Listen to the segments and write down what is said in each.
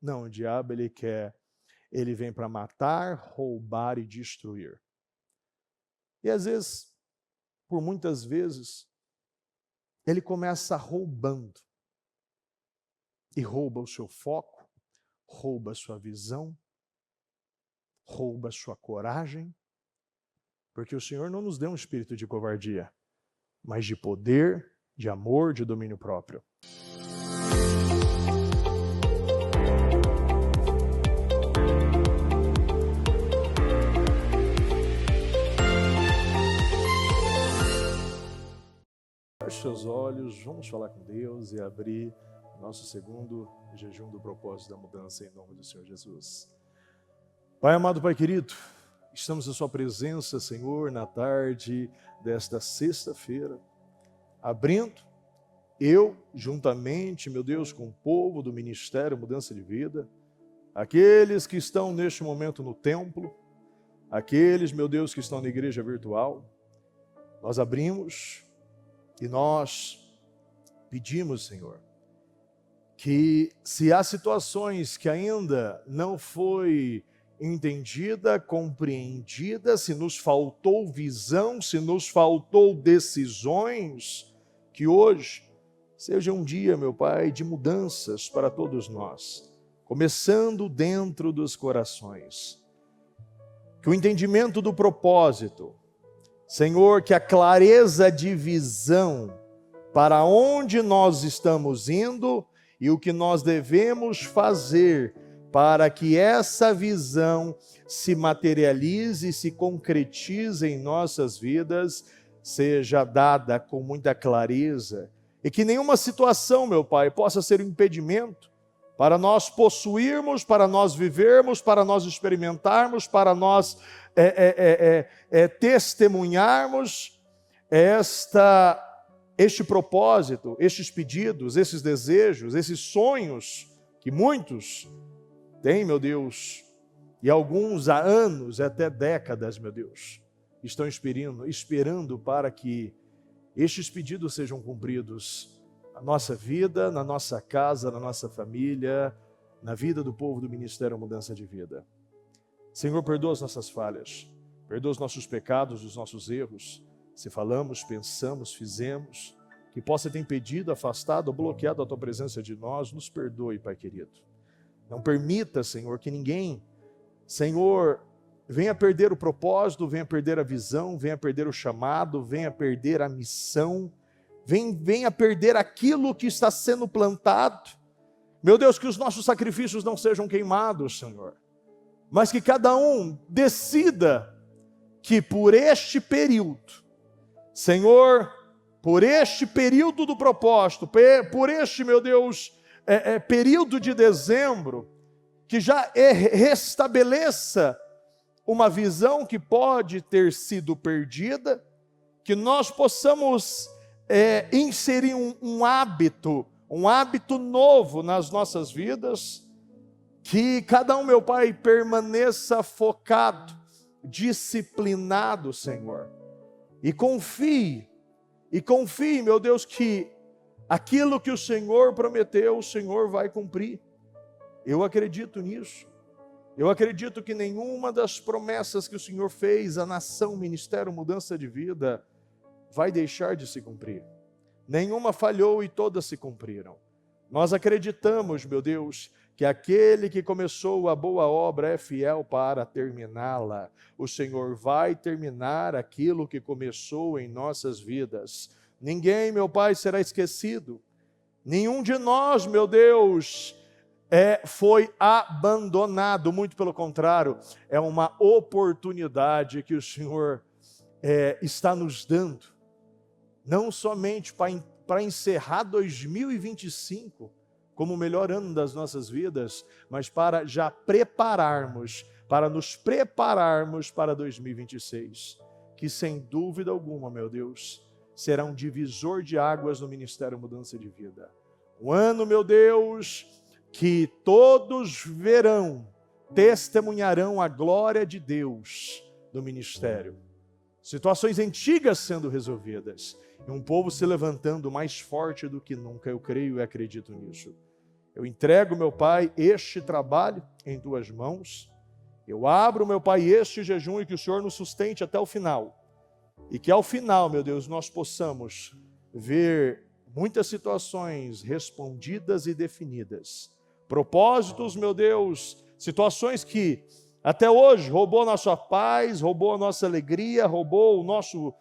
Não, o diabo ele vem para matar, roubar e destruir. E às vezes, por muitas vezes, ele começa roubando. E rouba o seu foco, rouba a sua visão, rouba a sua coragem, porque o Senhor não nos deu um espírito de covardia, mas de poder, de amor, de domínio próprio. Feche seus olhos, vamos falar com Deus e abrir nosso segundo jejum do propósito da mudança em nome do Senhor Jesus. Pai amado, Pai querido, estamos em sua presença, Senhor, na tarde desta sexta-feira, abrindo eu, juntamente, meu Deus, com o povo do Ministério Mudança de Vida, aqueles que estão neste momento no templo, aqueles, meu Deus, que estão na igreja virtual, nós abrimos e nós pedimos, Senhor, que se há situações que ainda não foi entendida, compreendida, se nos faltou visão, se nos faltou decisões, que hoje seja um dia, meu Pai, de mudanças para todos nós, começando dentro dos corações. Que o entendimento do propósito, Senhor, que a clareza de visão para onde nós estamos indo e o que nós devemos fazer para que essa visão se materialize, se concretize em nossas vidas, seja dada com muita clareza e que nenhuma situação, meu Pai, possa ser um impedimento para nós possuirmos, para nós vivermos, para nós experimentarmos, para nós testemunharmos este propósito, estes pedidos, esses desejos, esses sonhos que muitos têm, meu Deus, e alguns há anos, até décadas, meu Deus, estão esperando para que estes pedidos sejam cumpridos na nossa vida, na nossa casa, na nossa família, na vida do povo do Ministério Mudança de Vida. Senhor, perdoa as nossas falhas, perdoa os nossos pecados, os nossos erros, se falamos, pensamos, fizemos, que possa ter impedido, afastado ou bloqueado a Tua presença de nós, nos perdoe, Pai querido. Não permita, Senhor, que ninguém, Senhor, venha perder o propósito, venha perder a visão, venha perder o chamado, venha perder a missão, venha perder aquilo que está sendo plantado. Meu Deus, que os nossos sacrifícios não sejam queimados, Senhor, mas que cada um decida que por este período, Senhor, por este período do propósito, por este, meu Deus, período de dezembro, que já restabeleça uma visão que pode ter sido perdida, que nós possamos inserir um hábito novo nas nossas vidas, que cada um, meu Pai, permaneça focado, disciplinado, Senhor, e confie, meu Deus, que aquilo que o Senhor prometeu, o Senhor vai cumprir. Eu acredito nisso. Eu acredito que nenhuma das promessas que o Senhor fez à nação, Ministério Mudança de Vida, vai deixar de se cumprir. Nenhuma falhou e todas se cumpriram. Nós acreditamos, meu Deus, que aquele que começou a boa obra é fiel para terminá-la. O Senhor vai terminar aquilo que começou em nossas vidas. Ninguém, meu Pai, será esquecido. Nenhum de nós, meu Deus, foi abandonado. Muito pelo contrário, é uma oportunidade que o Senhor está nos dando. Não somente para encerrar 2025 como o melhor ano das nossas vidas, mas para já nos prepararmos para 2026, que sem dúvida alguma, meu Deus, será um divisor de águas no Ministério Mudança de Vida. Um ano, meu Deus, que todos verão, testemunharão a glória de Deus no ministério. Situações antigas sendo resolvidas, e um povo se levantando mais forte do que nunca. Eu creio e acredito nisso. Eu entrego, meu Pai, este trabalho em tuas mãos. Eu abro, meu Pai, este jejum e que o Senhor nos sustente até o final. E que ao final, meu Deus, nós possamos ver muitas situações respondidas e definidas. Propósitos, meu Deus, situações que até hoje roubou a nossa paz, roubou a nossa alegria, roubou o nosso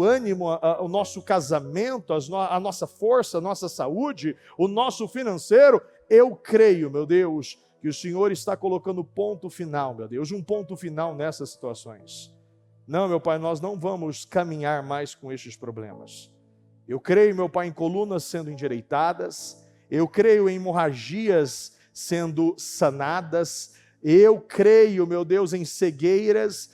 ânimo, o nosso casamento, a nossa força, a nossa saúde, o nosso financeiro. Eu creio, meu Deus, que o Senhor está colocando ponto final, meu Deus, um ponto final nessas situações. Não, meu Pai, nós não vamos caminhar mais com estes problemas. Eu creio, meu Pai, em colunas sendo endireitadas, eu creio em hemorragias sendo sanadas, eu creio, meu Deus, em cegueiras,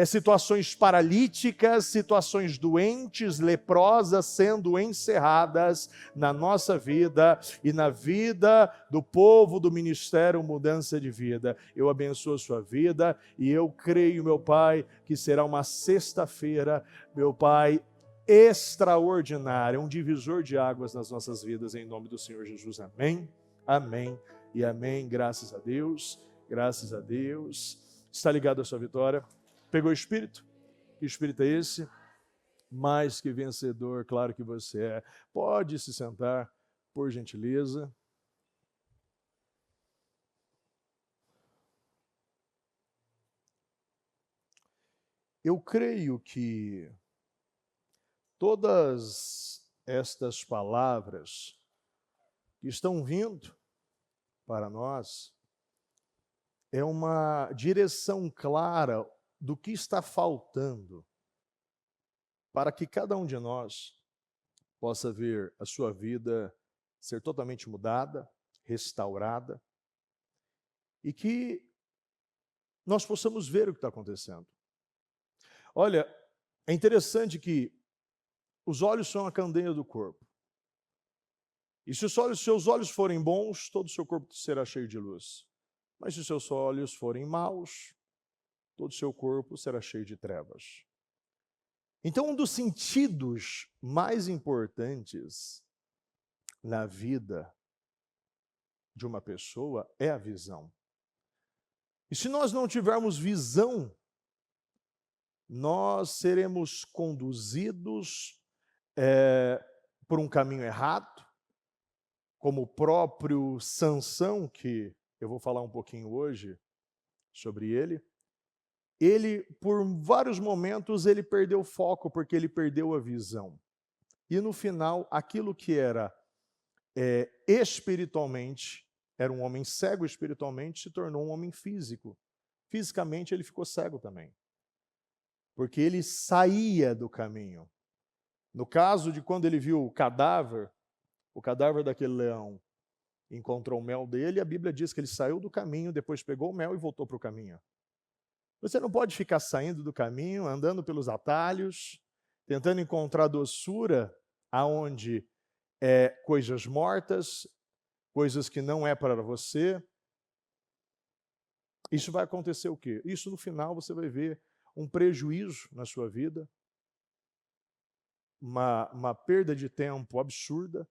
situações paralíticas, situações doentes, leprosas sendo encerradas na nossa vida e na vida do povo do Ministério Mudança de Vida. Eu abençoo a sua vida e eu creio, meu Pai, que será uma sexta-feira, meu Pai, extraordinária, um divisor de águas nas nossas vidas, em nome do Senhor Jesus. Amém, amém e amém. Graças a Deus, graças a Deus. Está ligado à sua vitória? Pegou o Espírito? Que Espírito é esse? Mais que vencedor, claro que você é. Pode se sentar, por gentileza. Eu creio que todas estas palavras que estão vindo para nós é uma direção clara do que está faltando para que cada um de nós possa ver a sua vida ser totalmente mudada, restaurada, e que nós possamos ver o que está acontecendo. Olha, é interessante que os olhos são a candeia do corpo. E se os seus olhos forem bons, todo o seu corpo será cheio de luz. Mas se os seus olhos forem maus, todo o seu corpo será cheio de trevas. Então, um dos sentidos mais importantes na vida de uma pessoa é a visão. E se nós não tivermos visão, nós seremos conduzidos por um caminho errado, como o próprio Sansão, que eu vou falar um pouquinho hoje sobre ele. Ele, por vários momentos, ele perdeu o foco, porque ele perdeu a visão. E no final, aquilo que era espiritualmente, era um homem cego espiritualmente, se tornou um homem físico. Fisicamente ele ficou cego também, porque ele saía do caminho. No caso de quando ele viu o cadáver daquele leão, encontrou o mel dele, a Bíblia diz que ele saiu do caminho, depois pegou o mel e voltou para o caminho. Você não pode ficar saindo do caminho, andando pelos atalhos, tentando encontrar doçura aonde coisas mortas, coisas que não é para você. Isso vai acontecer o quê? Isso no final você vai ver um prejuízo na sua vida, uma perda de tempo absurda.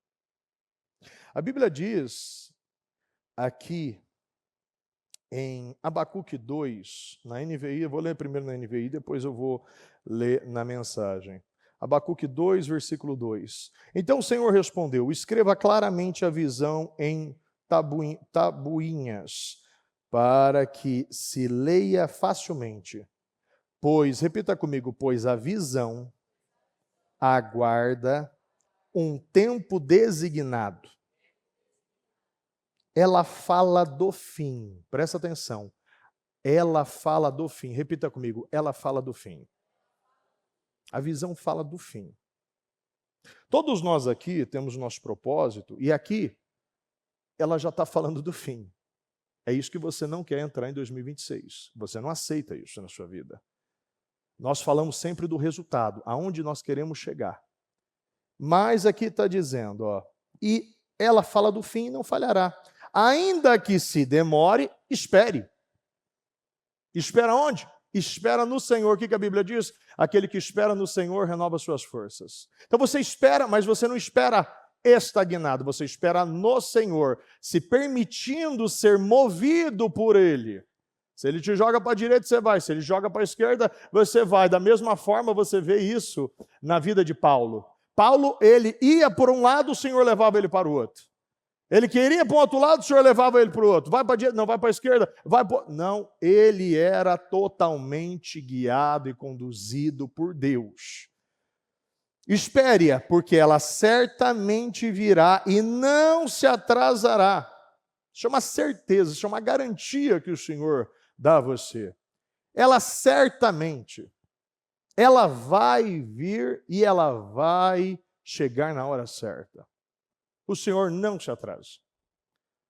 A Bíblia diz aqui em Abacuque 2, na NVI, eu vou ler primeiro na NVI, depois eu vou ler na mensagem. Abacuque 2, versículo 2. Então o Senhor respondeu: escreva claramente a visão em tabuinhas, para que se leia facilmente. Pois, repita comigo, pois a visão aguarda um tempo designado. Ela fala do fim. Presta atenção. Ela fala do fim. Repita comigo. Ela fala do fim. A visão fala do fim. Todos nós aqui temos nosso propósito e aqui ela já está falando do fim. É isso que você não quer entrar em 2026. Você não aceita isso na sua vida. Nós falamos sempre do resultado, aonde nós queremos chegar. Mas aqui está dizendo, e ela fala do fim e não falhará. Ainda que se demore, espere. Espera onde? Espera no Senhor. O que a Bíblia diz? Aquele que espera no Senhor renova suas forças. Então você espera, mas você não espera estagnado, você espera no Senhor, se permitindo ser movido por Ele. Se Ele te joga para a direita, você vai. Se Ele joga para a esquerda, você vai. Da mesma forma, você vê isso na vida de Paulo. Paulo, ele ia por um lado, o Senhor levava ele para o outro. Ele queria para o outro lado, o Senhor levava ele para o outro. Vai para a direita, não, vai para a esquerda, vai para... Não, ele era totalmente guiado e conduzido por Deus. Espere-a, porque ela certamente virá e não se atrasará. Isso é uma certeza, isso é uma garantia que o Senhor dá a você. Ela certamente, ela vai vir e ela vai chegar na hora certa. O Senhor não se atrasa.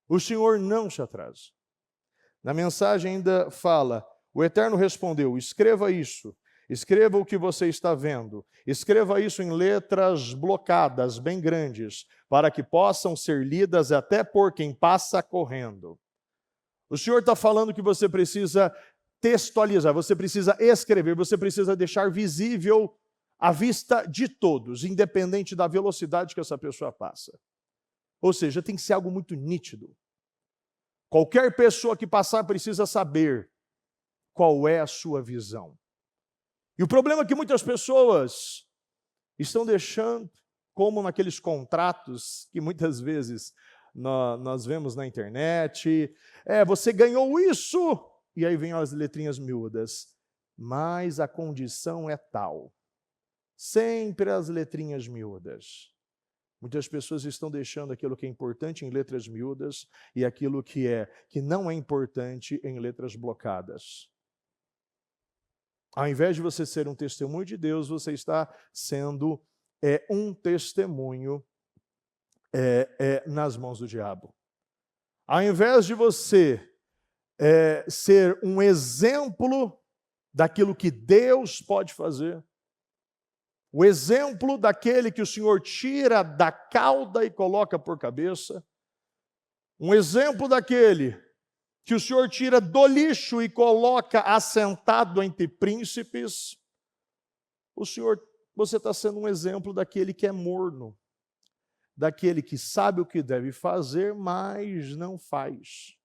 O Senhor não se atrasa. Na mensagem ainda fala, o Eterno respondeu, escreva isso, escreva o que você está vendo, escreva isso em letras blocadas, bem grandes, para que possam ser lidas até por quem passa correndo. O Senhor está falando que você precisa textualizar, você precisa escrever, você precisa deixar visível à vista de todos, independente da velocidade que essa pessoa passa. Ou seja, tem que ser algo muito nítido. Qualquer pessoa que passar precisa saber qual é a sua visão. E o problema é que muitas pessoas estão deixando, como naqueles contratos que muitas vezes nós vemos na internet, você ganhou isso, e aí vem as letrinhas miúdas, mas a condição é tal. Sempre as letrinhas miúdas. Muitas pessoas estão deixando aquilo que é importante em letras miúdas e aquilo que não é importante em letras blocadas. Ao invés de você ser um testemunho de Deus, você está sendo um testemunho nas mãos do diabo. Ao invés de você ser um exemplo daquilo que Deus pode fazer, o exemplo daquele que o Senhor tira da cauda e coloca por cabeça, um exemplo daquele que o Senhor tira do lixo e coloca assentado entre príncipes, você está sendo um exemplo daquele que é morno, daquele que sabe o que deve fazer, mas não faz.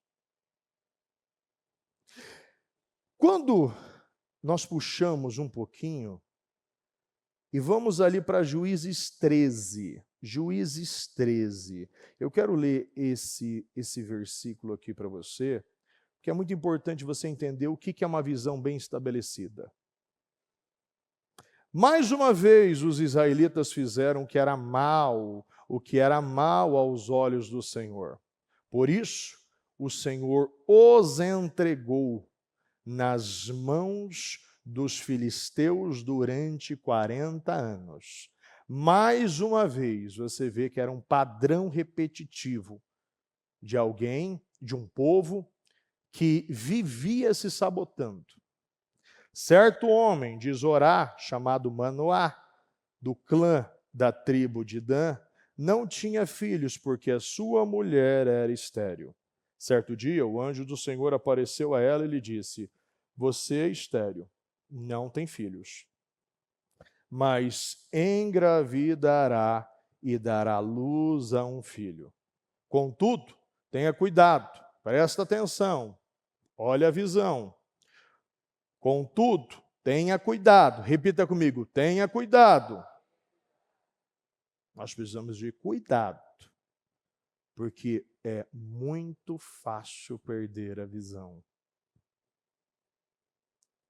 Quando nós puxamos um pouquinho e vamos ali para Juízes 13. Juízes 13. Eu quero ler esse versículo aqui para você, que é muito importante você entender o que é uma visão bem estabelecida. Mais uma vez os israelitas fizeram o que era mal aos olhos do Senhor. Por isso, o Senhor os entregou nas mãos dos filisteus durante 40 anos. Mais uma vez, você vê que era um padrão repetitivo de alguém, de um povo, que vivia se sabotando. Certo homem de Zorá, chamado Manoá, do clã da tribo de Dan, não tinha filhos, porque a sua mulher era estéril. Certo dia, o anjo do Senhor apareceu a ela e lhe disse, você é estéril, não tem filhos, mas engravidará e dará luz a um filho. Contudo, tenha cuidado, presta atenção, olha a visão. Contudo, tenha cuidado, repita comigo, tenha cuidado. Nós precisamos de cuidado, porque é muito fácil perder a visão.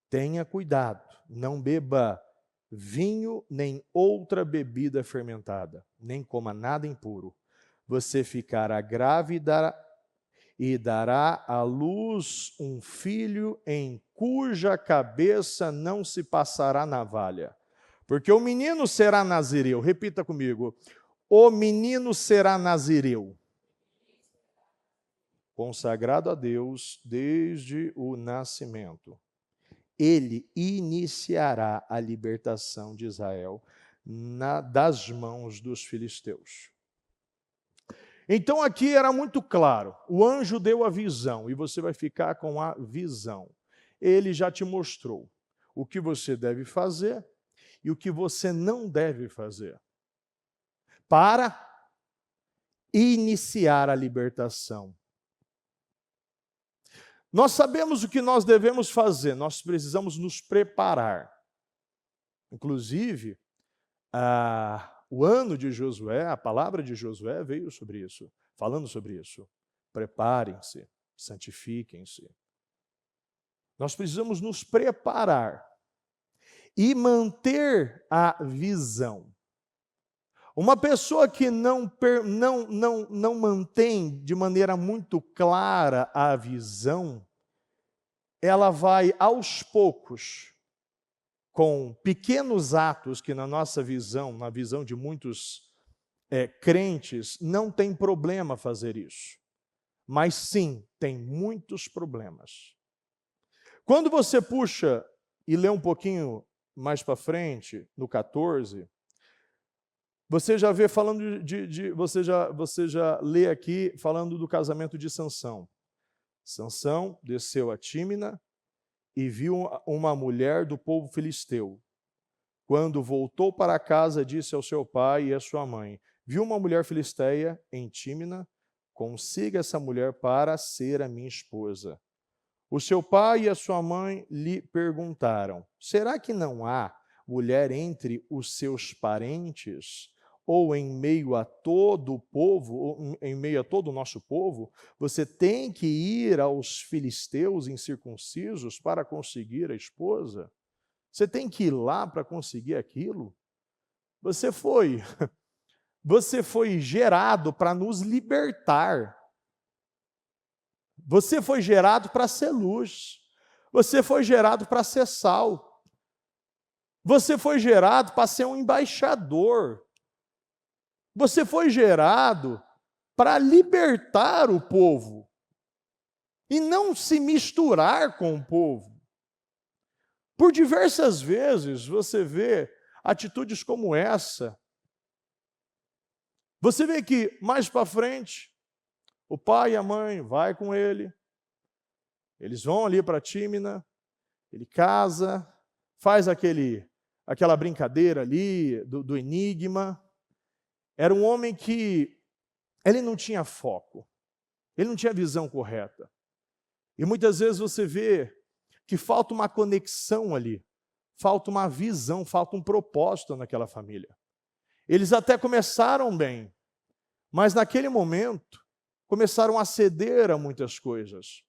Tenha cuidado, não beba vinho nem outra bebida fermentada, nem coma nada impuro. Você ficará grávida e dará à luz um filho em cuja cabeça não se passará navalha. Porque o menino será nazireu. Repita comigo. O menino será nazireu. Consagrado a Deus desde o nascimento. Ele iniciará a libertação de Israel das mãos dos filisteus. Então aqui era muito claro, o anjo deu a visão e você vai ficar com a visão. Ele já te mostrou o que você deve fazer e o que você não deve fazer para iniciar a libertação. Nós sabemos o que nós devemos fazer, nós precisamos nos preparar. Inclusive, o ano de Josué, a palavra de Josué veio sobre isso, falando sobre isso. Preparem-se, santifiquem-se. Nós precisamos nos preparar e manter a visão. Uma pessoa que não mantém de maneira muito clara a visão, ela vai aos poucos, com pequenos atos que na nossa visão, na visão de muitos crentes, não tem problema fazer isso. Mas sim, tem muitos problemas. Quando você puxa e lê um pouquinho mais para frente, no 14, você já vê falando você já lê aqui falando do casamento de Sansão. Sansão desceu a Tímina e viu uma mulher do povo filisteu. Quando voltou para casa, disse ao seu pai e à sua mãe: viu uma mulher filisteia em Tímina, consiga essa mulher para ser a minha esposa. O seu pai e a sua mãe lhe perguntaram: será que não há mulher entre os seus parentes? Ou em meio a todo o povo, ou em meio a todo o nosso povo, você tem que ir aos filisteus incircuncisos para conseguir a esposa? Você tem que ir lá para conseguir aquilo? Você foi gerado para nos libertar. Você foi gerado para ser luz. Você foi gerado para ser sal. Você foi gerado para ser um embaixador. Você foi gerado para libertar o povo e não se misturar com o povo. Por diversas vezes você vê atitudes como essa. Você vê que mais para frente, o pai e a mãe vai com ele, eles vão ali para Tímina, ele casa, faz aquela brincadeira ali do enigma. Era um homem que ele não tinha foco, ele não tinha visão correta. E muitas vezes você vê que falta uma conexão ali, falta uma visão, falta um propósito naquela família. Eles até começaram bem, mas naquele momento começaram a ceder a muitas coisas.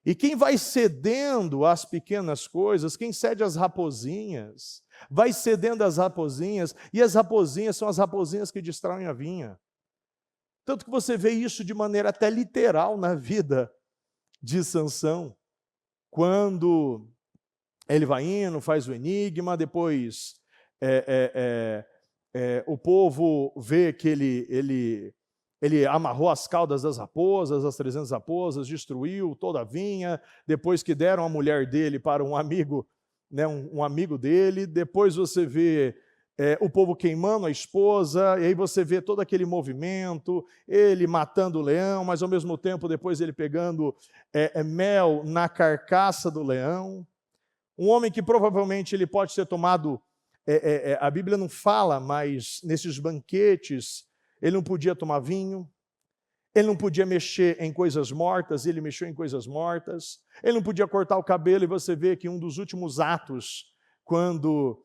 E quem vai cedendo às pequenas coisas, quem cede às raposinhas, vai cedendo às raposinhas, e as raposinhas são as raposinhas que distraem a vinha. Tanto que você vê isso de maneira até literal na vida de Sansão. Quando ele vai indo, faz o enigma, depois o povo vê que ele amarrou as caudas das raposas, as 300 raposas, destruiu toda a vinha, depois que deram a mulher dele para um amigo, né, um amigo dele, depois você vê o povo queimando a esposa, e aí você vê todo aquele movimento, ele matando o leão, mas ao mesmo tempo depois ele pegando mel na carcaça do leão. Um homem que provavelmente ele pode ser tomado, a Bíblia não fala, mas nesses banquetes, ele não podia tomar vinho, ele não podia mexer em coisas mortas, ele mexeu em coisas mortas, ele não podia cortar o cabelo, e você vê que um dos últimos atos, quando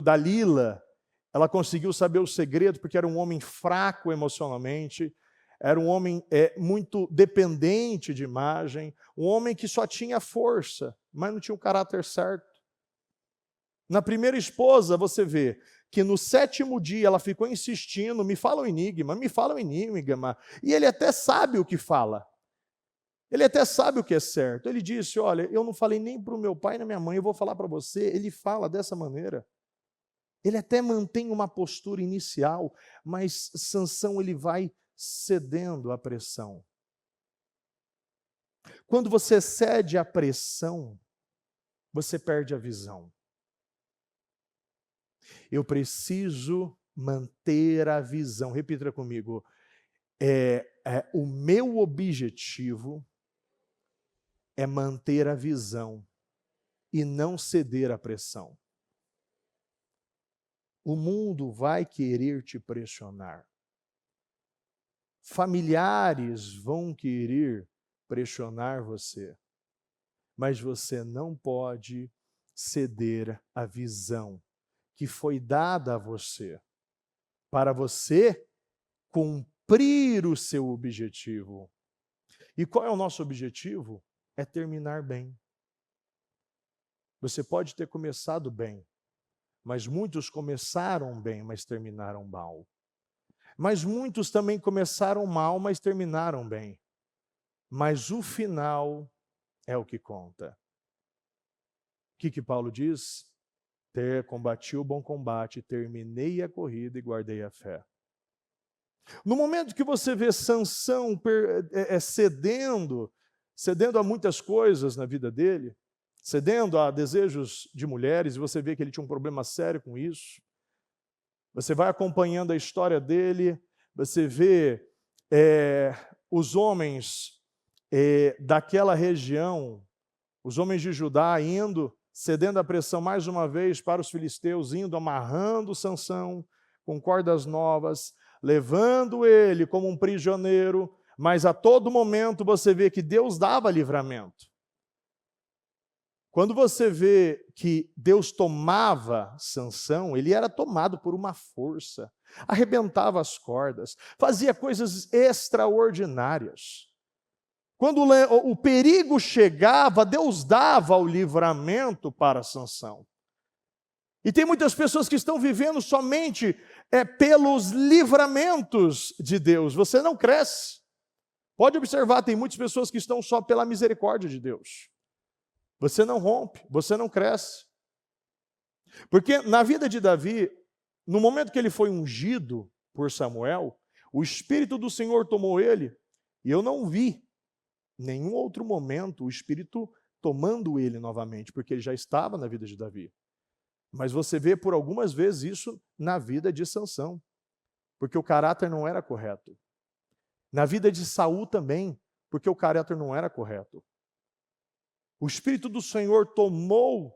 Dalila, ela conseguiu saber o segredo, porque era um homem fraco emocionalmente, era um homem muito dependente de imagem, um homem que só tinha força, mas não tinha o caráter certo. Na primeira esposa, você vê que no 7º dia ela ficou insistindo, me fala o enigma, e ele até sabe o que fala. Ele até sabe o que é certo. Ele disse: olha, eu não falei nem para o meu pai e na minha mãe, eu vou falar para você. Ele fala dessa maneira. Ele até mantém uma postura inicial, mas Sansão ele vai cedendo à pressão. Quando você cede à pressão, você perde a visão. Eu preciso manter a visão. Repita comigo. O meu objetivo é manter a visão e não ceder à pressão. O mundo vai querer te pressionar. familiares vão querer pressionar você, mas você não pode ceder à visão que foi dada a você, para você cumprir o seu objetivo. E qual é o nosso objetivo? É terminar bem. Você pode ter começado bem, mas muitos começaram bem, mas terminaram mal. Mas muitos também começaram mal, mas terminaram bem. Mas o final é o que conta. O que Paulo diz? Combati o bom combate, terminei a corrida e guardei a fé. No momento que você vê Sansão cedendo a muitas coisas na vida dele, cedendo a desejos de mulheres, e você vê que ele tinha um problema sério com isso, você vai acompanhando a história dele, você vê os homens daquela região, os homens de Judá cedendo a pressão mais uma vez para os filisteus, amarrando Sansão com cordas novas, levando ele como um prisioneiro, mas a todo momento você vê que Deus dava livramento. Quando você vê que Deus tomava Sansão, ele era tomado por uma força, arrebentava as cordas, fazia coisas extraordinárias. Quando o perigo chegava, Deus dava o livramento para Sansão. E tem muitas pessoas que estão vivendo somente pelos livramentos de Deus. Você não cresce. Pode observar, tem muitas pessoas que estão só pela misericórdia de Deus. Você não rompe, você não cresce. Porque na vida de Davi, no momento que ele foi ungido por Samuel, o Espírito do Senhor tomou ele, e eu não vi nenhum outro momento o Espírito tomando ele novamente, porque ele já estava na vida de Davi. Mas você vê por algumas vezes isso na vida de Sansão, porque o caráter não era correto. Na vida de Saul também, porque o caráter não era correto. O Espírito do Senhor tomou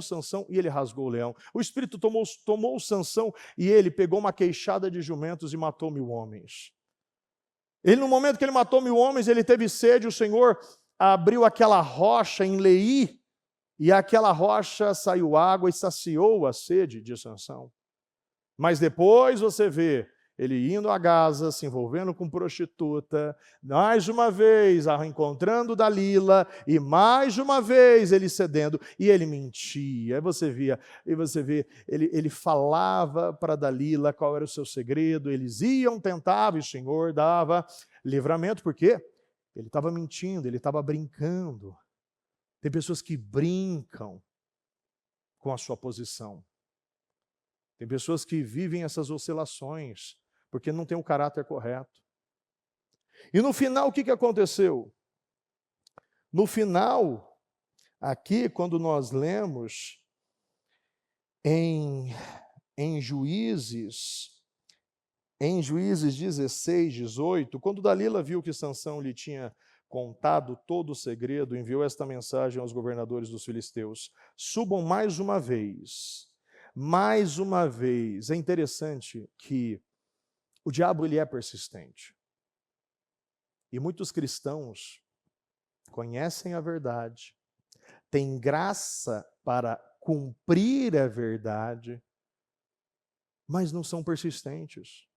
Sansão e ele rasgou o leão. O Espírito tomou Sansão e ele pegou uma queixada de jumentos e matou 1000 homens. Ele, no momento que ele matou 1000 homens, ele teve sede, o Senhor abriu aquela rocha em Leí, e aquela rocha saiu água e saciou a sede de Sansão. Mas depois você vê ele indo a Gaza, se envolvendo com prostituta, mais uma vez encontrando Dalila, e mais uma vez ele cedendo, e ele mentia. Aí você vê, ele falava para Dalila qual era o seu segredo, eles iam, tentavam, e o Senhor dava livramento, por quê? Ele estava mentindo, ele estava brincando. Tem pessoas que brincam com a sua posição. Tem pessoas que vivem essas oscilações, porque não tem o caráter correto. E no final, o que aconteceu? No final, aqui, quando nós lemos em Juízes 16, 18, quando Dalila viu que Sansão lhe tinha contado todo o segredo, enviou esta mensagem aos governadores dos filisteus: subam mais uma vez. Mais uma vez. É interessante que o diabo ele é persistente. E muitos cristãos conhecem a verdade, têm graça para cumprir a verdade, mas não são persistentes.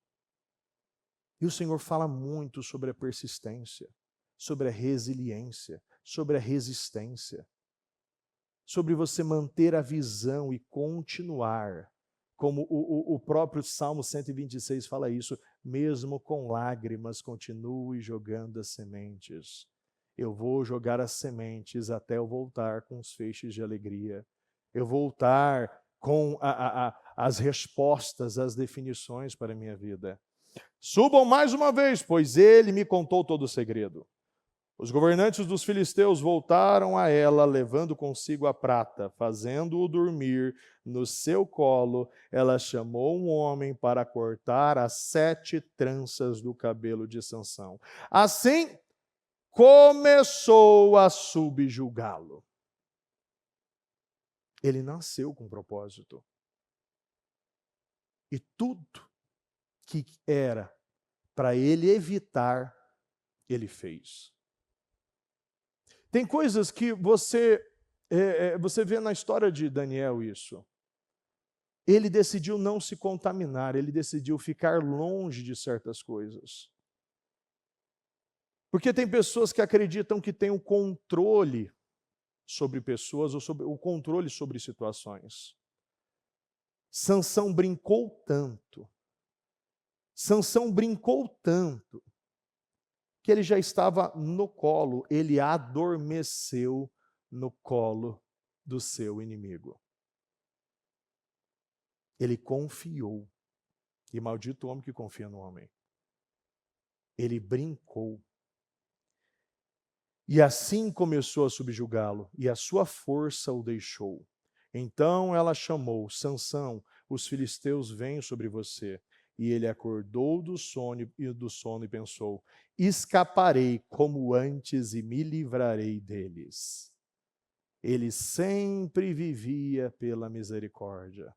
E o Senhor fala muito sobre a persistência, sobre a resiliência, sobre a resistência, sobre você manter a visão e continuar, como o próprio Salmo 126 fala isso, mesmo com lágrimas, continue jogando as sementes. Eu vou jogar as sementes até eu voltar com os feixes de alegria. Eu voltar com as respostas, as definições para a minha vida. Subam mais uma vez, pois ele me contou todo o segredo. Os governantes dos filisteus voltaram a ela, levando consigo a prata, fazendo-o dormir no seu colo. Ela chamou um homem para cortar as 7 tranças do cabelo de Sansão. Assim, começou a subjugá-lo. Ele nasceu com propósito. E tudo que era para ele evitar, ele fez. Tem coisas que você vê na história de Daniel isso. Ele decidiu não se contaminar, ele decidiu ficar longe de certas coisas. Porque tem pessoas que acreditam que têm o controle sobre pessoas ou sobre o controle sobre situações. Sansão brincou tanto, que ele já estava no colo, ele adormeceu no colo do seu inimigo. Ele confiou, e maldito o homem que confia no homem. Ele brincou. E assim começou a subjugá-lo, e a sua força o deixou. Então ela chamou: Sansão, os filisteus vêm sobre você. E ele acordou do sono e pensou: escaparei como antes e me livrarei deles. Ele sempre vivia pela misericórdia.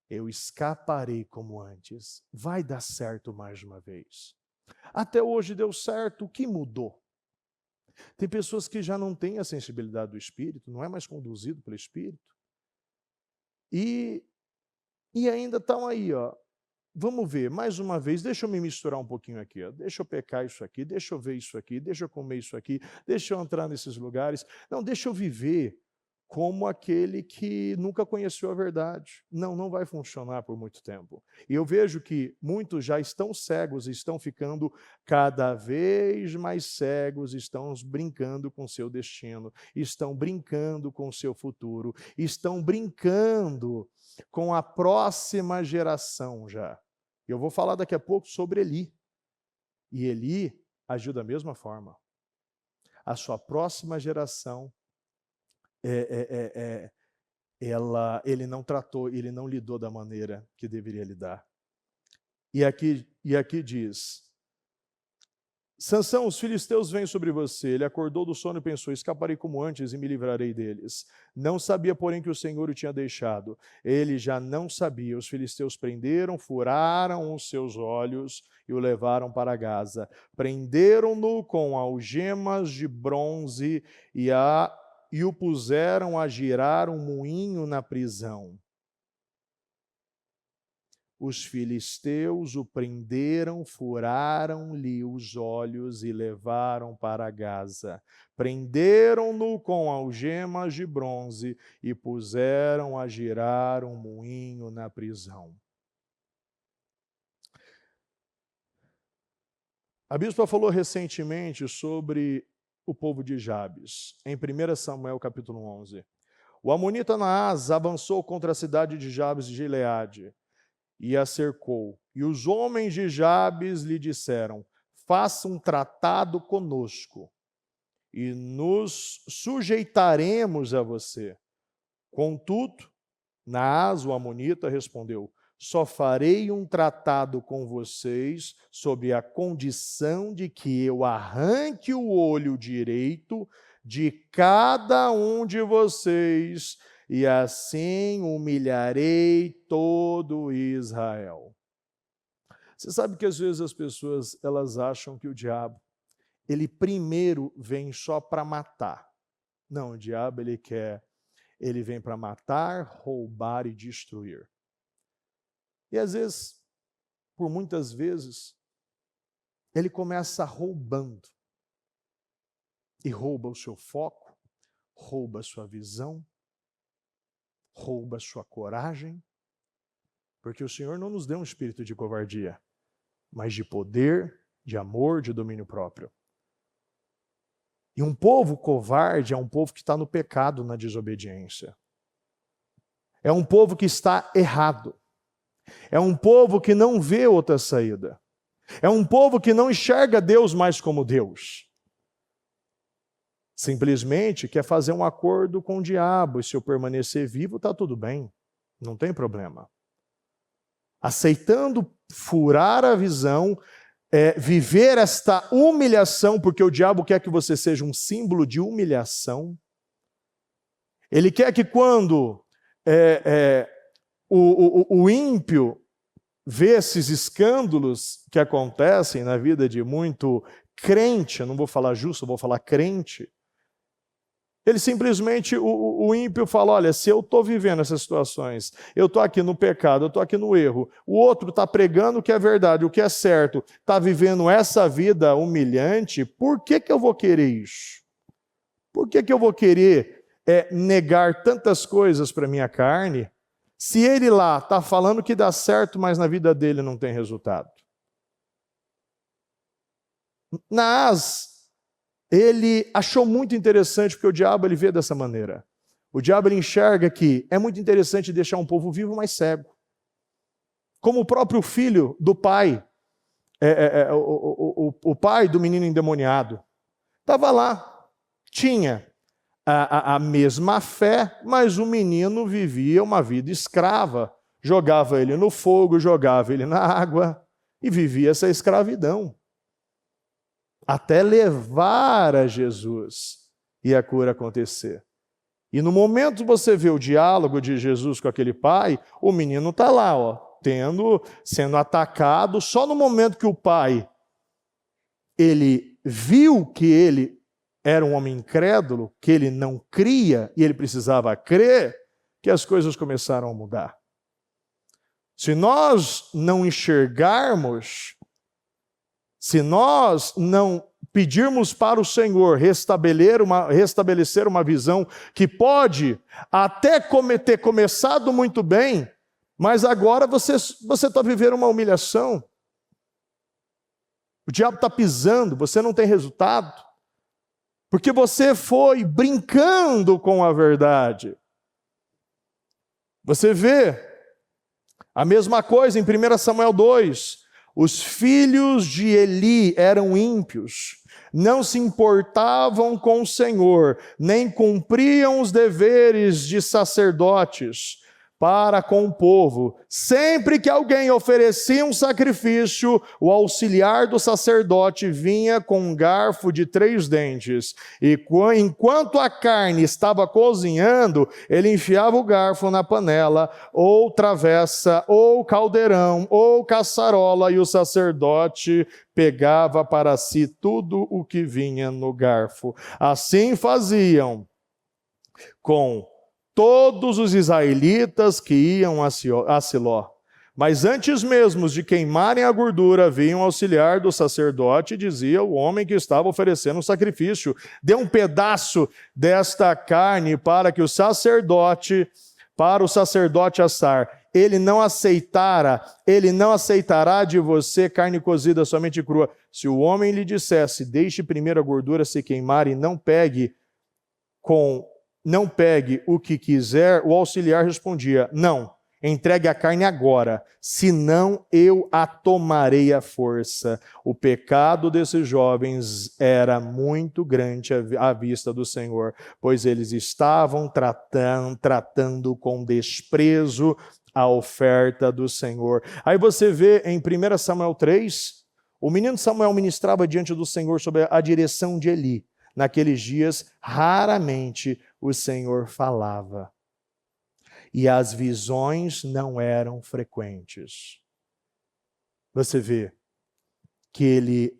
Eu escaparei como antes. Vai dar certo mais uma vez. Até hoje deu certo. O que mudou? Tem pessoas que já não têm a sensibilidade do Espírito, não é mais conduzido pelo Espírito. E ainda estão aí, ó. Vamos ver, mais uma vez, deixa eu me misturar um pouquinho aqui, ó. Deixa eu pecar isso aqui, deixa eu ver isso aqui, deixa eu comer isso aqui, deixa eu entrar nesses lugares. Não, deixa eu viver como aquele que nunca conheceu a verdade. Não vai funcionar por muito tempo. E eu vejo que muitos já estão cegos, estão ficando cada vez mais cegos, estão brincando com seu destino, estão brincando com seu futuro, estão brincando com a próxima geração já. Eu vou falar daqui a pouco sobre Eli. E Eli agiu da mesma forma. A sua próxima geração, ele não tratou, ele não lidou da maneira que deveria lidar. E aqui diz: Sansão, os filisteus vêm sobre você. Ele acordou do sono e pensou: escaparei como antes e me livrarei deles. Não sabia, porém, que o Senhor o tinha deixado. Ele já não sabia. Os filisteus prenderam, furaram os seus olhos e o levaram para Gaza. Prenderam-no com algemas de bronze e o puseram a girar um moinho na prisão. Os filisteus o prenderam, furaram-lhe os olhos e levaram para Gaza. Prenderam-no com algemas de bronze e puseram a girar um moinho na prisão. A bispa falou recentemente sobre o povo de Jabes, em 1 Samuel capítulo 11. O amonita Naás avançou contra a cidade de Jabes de Gileade e a cercou. E os homens de Jabes lhe disseram: faça um tratado conosco e nos sujeitaremos a você. Contudo, Naás, o amonita, respondeu: só farei um tratado com vocês sob a condição de que eu arranque o olho direito de cada um de vocês, e assim humilharei todo Israel. Você sabe que às vezes as pessoas elas acham que o diabo, ele primeiro vem só para matar. Não, o diabo ele vem para matar, roubar e destruir. E às vezes, por muitas vezes, ele começa roubando. E rouba o seu foco, rouba a sua visão, rouba a sua coragem, porque o Senhor não nos deu um espírito de covardia, mas de poder, de amor, de domínio próprio. E um povo covarde é um povo que está no pecado, na desobediência. É um povo que está errado. É um povo que não vê outra saída. É um povo que não enxerga Deus mais como Deus. Simplesmente quer fazer um acordo com o diabo, e se eu permanecer vivo, está tudo bem, não tem problema. Aceitando furar a visão, viver esta humilhação, porque o diabo quer que você seja um símbolo de humilhação. Ele quer que quando o ímpio vê esses escândalos que acontecem na vida de muito crente, eu não vou falar justo, eu vou falar crente, ele simplesmente, o ímpio fala, olha, se eu estou vivendo essas situações, eu estou aqui no pecado, eu estou aqui no erro, o outro está pregando o que é verdade, o que é certo, está vivendo essa vida humilhante, por que eu vou querer isso? Por que eu vou querer negar tantas coisas para minha carne, se ele lá está falando que dá certo, mas na vida dele não tem resultado? Naás, ele achou muito interessante, porque o diabo ele vê dessa maneira. O diabo ele enxerga que é muito interessante deixar um povo vivo, mas cego. Como o próprio filho do pai, o pai do menino endemoniado, estava lá, tinha a mesma fé, mas o menino vivia uma vida escrava. Jogava ele no fogo, jogava ele na água e vivia essa escravidão. Até levar a Jesus e a cura acontecer. E no momento que você vê o diálogo de Jesus com aquele pai, o menino está lá, sendo atacado. Só no momento que o pai, ele viu que ele era um homem incrédulo, que ele não cria e ele precisava crer, que as coisas começaram a mudar. Se nós não enxergarmos, se nós não pedirmos para o Senhor restabelecer uma visão que pode até ter começado muito bem, mas agora você está vivendo uma humilhação. O diabo está pisando, você não tem resultado, porque você foi brincando com a verdade. Você vê a mesma coisa em 1 Samuel 2. Os filhos de Eli eram ímpios, não se importavam com o Senhor, nem cumpriam os deveres de sacerdotes para com o povo. Sempre que alguém oferecia um sacrifício, o auxiliar do sacerdote vinha com um garfo de 3 dentes. E enquanto a carne estava cozinhando, ele enfiava o garfo na panela, ou travessa, ou caldeirão, ou caçarola, e o sacerdote pegava para si tudo o que vinha no garfo. Assim faziam com todos os israelitas que iam a Siló. Mas antes mesmo de queimarem a gordura, vinha um auxiliar do sacerdote e dizia o homem que estava oferecendo o sacrifício: dê um pedaço desta carne para o sacerdote assar. Ele não aceitará de você carne cozida somente crua. Se o homem lhe dissesse, deixe primeiro a gordura se queimar e não pegue o que quiser, o auxiliar respondia, não, entregue a carne agora, senão eu a tomarei à força. O pecado desses jovens era muito grande à vista do Senhor, pois eles estavam tratando com desprezo a oferta do Senhor. Aí você vê em 1 Samuel 3, o menino Samuel ministrava diante do Senhor sob a direção de Eli. Naqueles dias, raramente o Senhor falava. E as visões não eram frequentes. Você vê que ele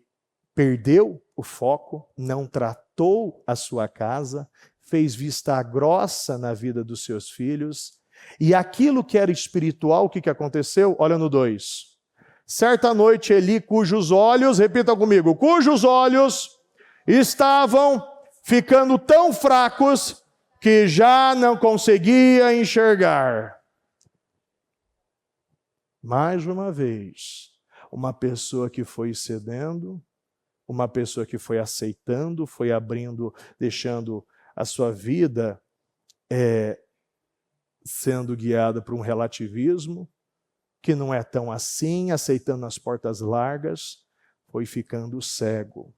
perdeu o foco, não tratou a sua casa, fez vista grossa na vida dos seus filhos. E aquilo que era espiritual, o que aconteceu? Olha no 2. Certa noite, Eli, cujos olhos, repita comigo, cujos olhos estavam ficando tão fracos que já não conseguia enxergar. Mais uma vez, uma pessoa que foi cedendo, uma pessoa que foi aceitando, foi abrindo, deixando a sua vida sendo guiada por um relativismo, que não é tão assim, aceitando as portas largas, foi ficando cego.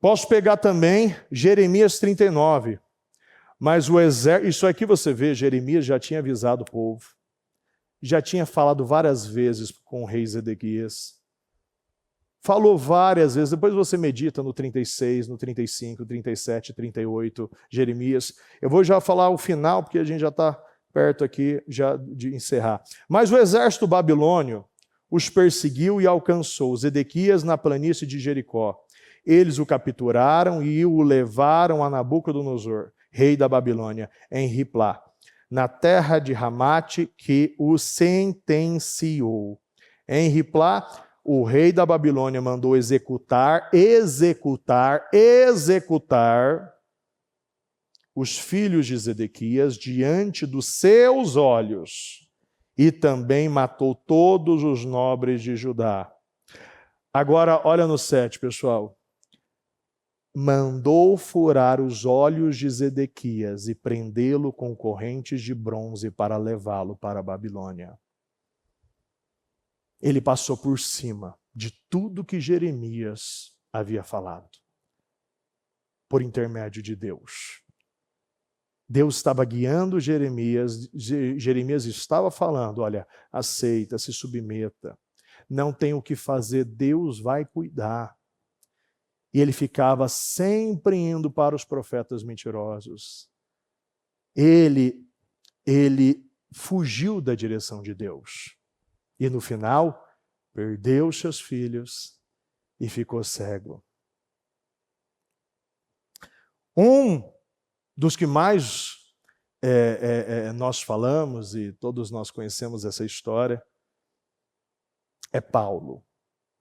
Posso pegar também Jeremias 39, mas isso aqui você vê, Jeremias já tinha avisado o povo, já tinha falado várias vezes com o rei Zedequias, falou várias vezes, depois você medita no 36, no 35, 37, 38, Jeremias. Eu vou já falar o final, porque a gente já está perto aqui já de encerrar. Mas o exército babilônio os perseguiu e alcançou Zedequias na planície de Jericó. Eles o capturaram e o levaram a Nabucodonosor, rei da Babilônia, em Riplá, na terra de Ramate, que o sentenciou. Em Riplá, o rei da Babilônia mandou executar os filhos de Zedequias diante dos seus olhos, e também matou todos os nobres de Judá. Agora, olha no 7, pessoal. Mandou furar os olhos de Zedequias e prendê-lo com correntes de bronze para levá-lo para a Babilônia. Ele passou por cima de tudo que Jeremias havia falado, por intermédio de Deus. Deus estava guiando Jeremias, Jeremias estava falando, olha, aceita, se submeta, não tem o que fazer, Deus vai cuidar. E ele ficava sempre indo para os profetas mentirosos. Ele fugiu da direção de Deus. E no final, perdeu seus filhos e ficou cego. Um dos que mais nós falamos, e todos nós conhecemos essa história, é Paulo.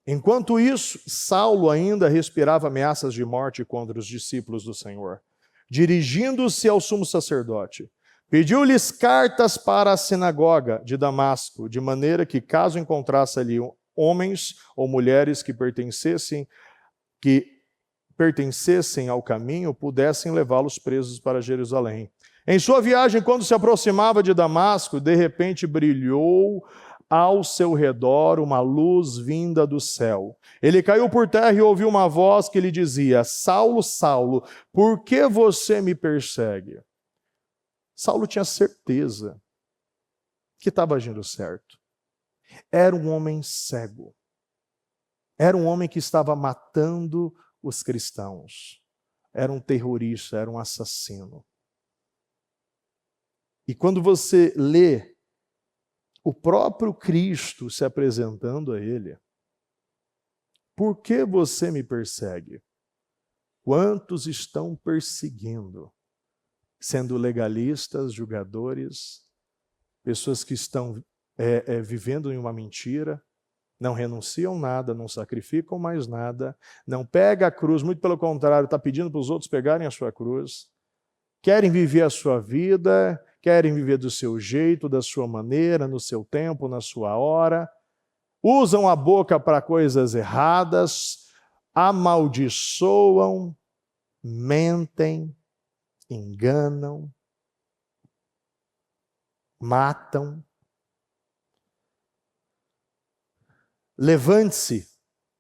Enquanto isso, Saulo ainda respirava ameaças de morte contra os discípulos do Senhor. Dirigindo-se ao sumo sacerdote, pediu-lhes cartas para a sinagoga de Damasco, de maneira que, caso encontrasse ali homens ou mulheres que pertencessem ao caminho, pudessem levá-los presos para Jerusalém. Em sua viagem, quando se aproximava de Damasco, de repente brilhou ao seu redor uma luz vinda do céu. Ele caiu por terra e ouviu uma voz que lhe dizia: Saulo, Saulo, por que você me persegue? Saulo tinha certeza que estava agindo certo. Era um homem cego. Era um homem que estava matando os cristãos. Era um terrorista, era um assassino. E quando você lê o próprio Cristo se apresentando a ele: por que você me persegue? Quantos estão perseguindo? Sendo legalistas, julgadores, pessoas que estão vivendo em uma mentira, não renunciam nada, não sacrificam mais nada, não pega a cruz, muito pelo contrário, está pedindo para os outros pegarem a sua cruz, querem viver a sua vida, querem viver do seu jeito, da sua maneira, no seu tempo, na sua hora, usam a boca para coisas erradas, amaldiçoam, mentem, enganam, matam. Levante-se,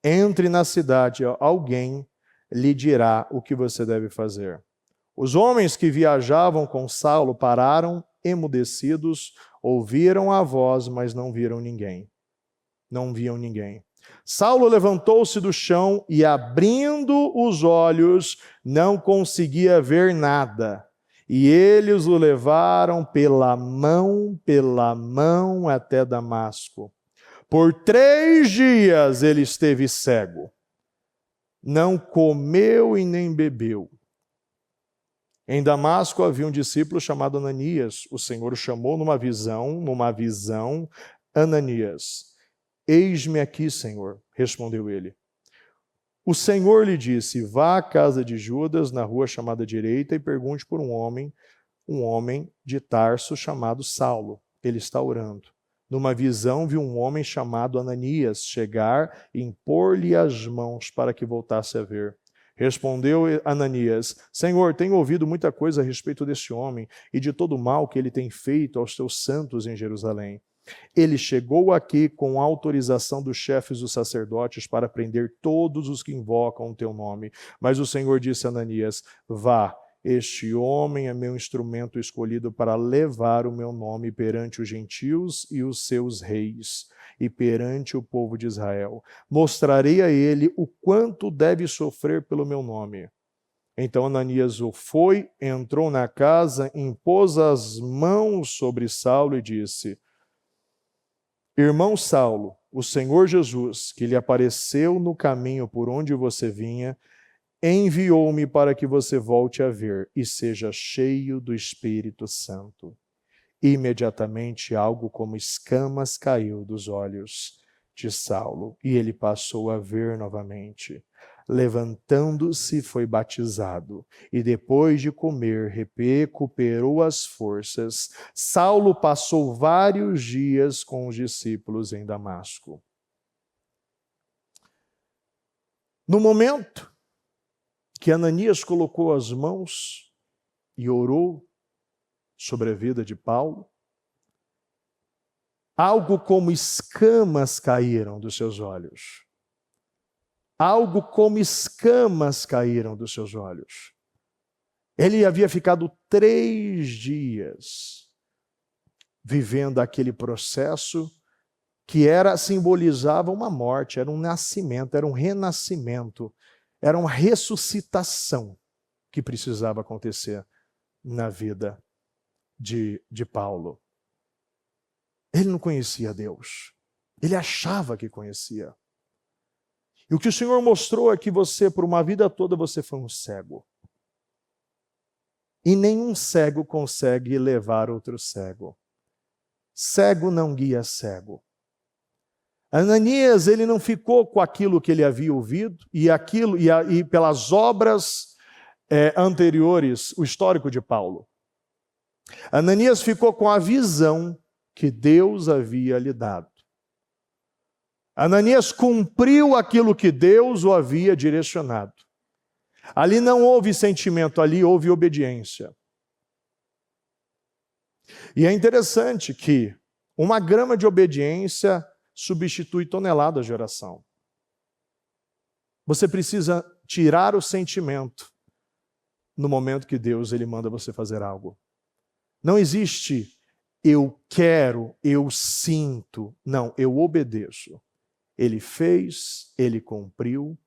entre na cidade, alguém lhe dirá o que você deve fazer. Os homens que viajavam com Saulo pararam emudecidos, ouviram a voz, mas não viram ninguém. Não viam ninguém. Saulo levantou-se do chão e, abrindo os olhos, não conseguia ver nada. E eles o levaram pela mão até Damasco. Por 3 dias ele esteve cego. Não comeu e nem bebeu. Em Damasco havia um discípulo chamado Ananias. O Senhor o chamou numa visão, Ananias. Eis-me aqui, Senhor, respondeu ele. O Senhor lhe disse: vá à casa de Judas, na rua chamada Direita, e pergunte por um homem de Tarso chamado Saulo. Ele está orando. Numa visão, viu um homem chamado Ananias chegar e impor-lhe as mãos para que voltasse a ver. Respondeu Ananias: Senhor, tenho ouvido muita coisa a respeito desse homem e de todo o mal que ele tem feito aos teus santos em Jerusalém. Ele chegou aqui com autorização dos chefes dos sacerdotes para prender todos os que invocam o teu nome. Mas o Senhor disse a Ananias: vá, este homem é meu instrumento escolhido para levar o meu nome perante os gentios e os seus reis, e perante o povo de Israel. Mostrarei a ele o quanto deve sofrer pelo meu nome. Então Ananias foi, entrou na casa, impôs as mãos sobre Saulo e disse: Irmão Saulo, o Senhor Jesus, que lhe apareceu no caminho por onde você vinha, enviou-me para que você volte a ver e seja cheio do Espírito Santo. Imediatamente algo como escamas caiu dos olhos de Saulo e ele passou a ver novamente. Levantando-se, foi batizado e depois de comer, recuperou as forças. Saulo passou vários dias com os discípulos em Damasco. No momento que Ananias colocou as mãos e orou sobre a vida de Paulo, algo como escamas caíram dos seus olhos. Algo como escamas caíram dos seus olhos. Ele havia ficado 3 dias vivendo aquele processo que simbolizava uma morte, era um nascimento, era um renascimento, era uma ressuscitação que precisava acontecer na vida de Paulo. Ele não conhecia Deus. Ele achava que conhecia. E o que o Senhor mostrou é que você, por uma vida toda, você foi um cego. E nenhum cego consegue levar outro cego. Cego não guia cego. Ananias, ele não ficou com aquilo que ele havia ouvido e pelas obras anteriores, o histórico de Paulo. Ananias ficou com a visão que Deus havia lhe dado. Ananias cumpriu aquilo que Deus o havia direcionado. Ali não houve sentimento, ali houve obediência. E é interessante que uma grama de obediência substitui toneladas de oração. Você precisa tirar o sentimento no momento que Deus ele manda você fazer algo. Não existe eu quero, eu sinto. Não, eu obedeço. Ele fez, ele cumpriu.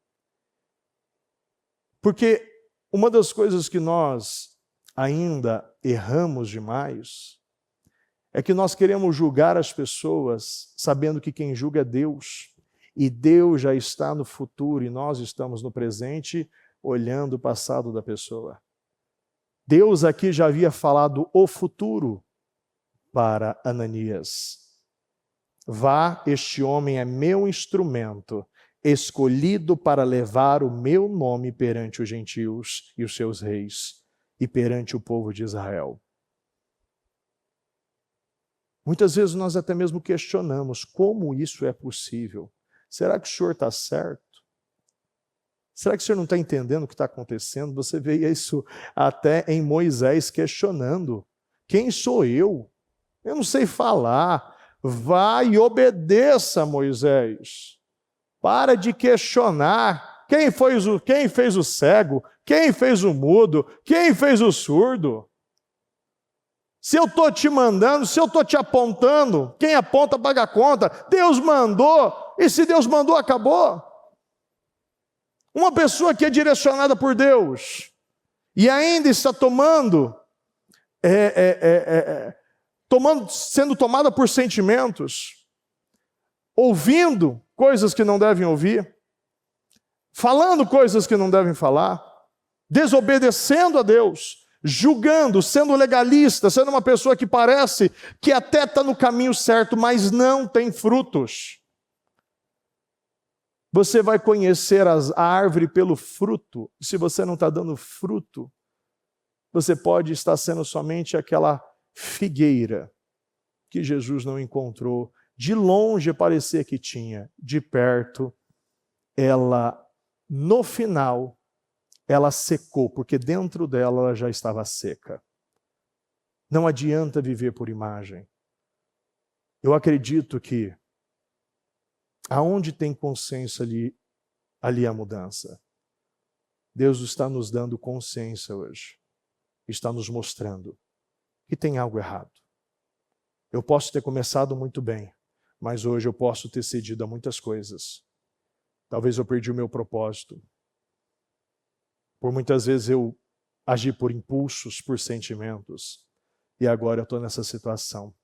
Porque uma das coisas que nós ainda erramos demais é que nós queremos julgar as pessoas sabendo que quem julga é Deus. E Deus já está no futuro e nós estamos no presente olhando o passado da pessoa. Deus aqui já havia falado o futuro para Ananias. Vá, este homem é meu instrumento, escolhido para levar o meu nome perante os gentios e os seus reis e perante o povo de Israel. Muitas vezes nós até mesmo questionamos como isso é possível. Será que o senhor está certo? Será que o senhor não está entendendo o que está acontecendo? Você vê isso até em Moisés questionando. Quem sou eu? Eu não sei falar. Vá e obedeça, Moisés. Para de questionar. Quem fez o cego? Quem fez o mudo? Quem fez o surdo? Se eu estou te mandando, se eu estou te apontando, quem aponta paga a conta. Deus mandou, e se Deus mandou, acabou. Uma pessoa que é direcionada por Deus e ainda está sendo tomada por sentimentos, ouvindo coisas que não devem ouvir, falando coisas que não devem falar, desobedecendo a Deus, julgando, sendo legalista, sendo uma pessoa que parece que até está no caminho certo, mas não tem frutos. Você vai conhecer a árvore pelo fruto. Se você não está dando fruto, você pode estar sendo somente aquela figueira que Jesus não encontrou. De longe parecia que tinha, de perto, no final, ela secou, porque dentro dela ela já estava seca. Não adianta viver por imagem. Eu acredito que aonde tem consciência ali a mudança. Deus está nos dando consciência hoje. Está nos mostrando que tem algo errado. Eu posso ter começado muito bem, mas hoje eu posso ter cedido a muitas coisas. Talvez eu perdi o meu propósito. Por muitas vezes eu agi por impulsos, por sentimentos. E agora eu estou nessa situação.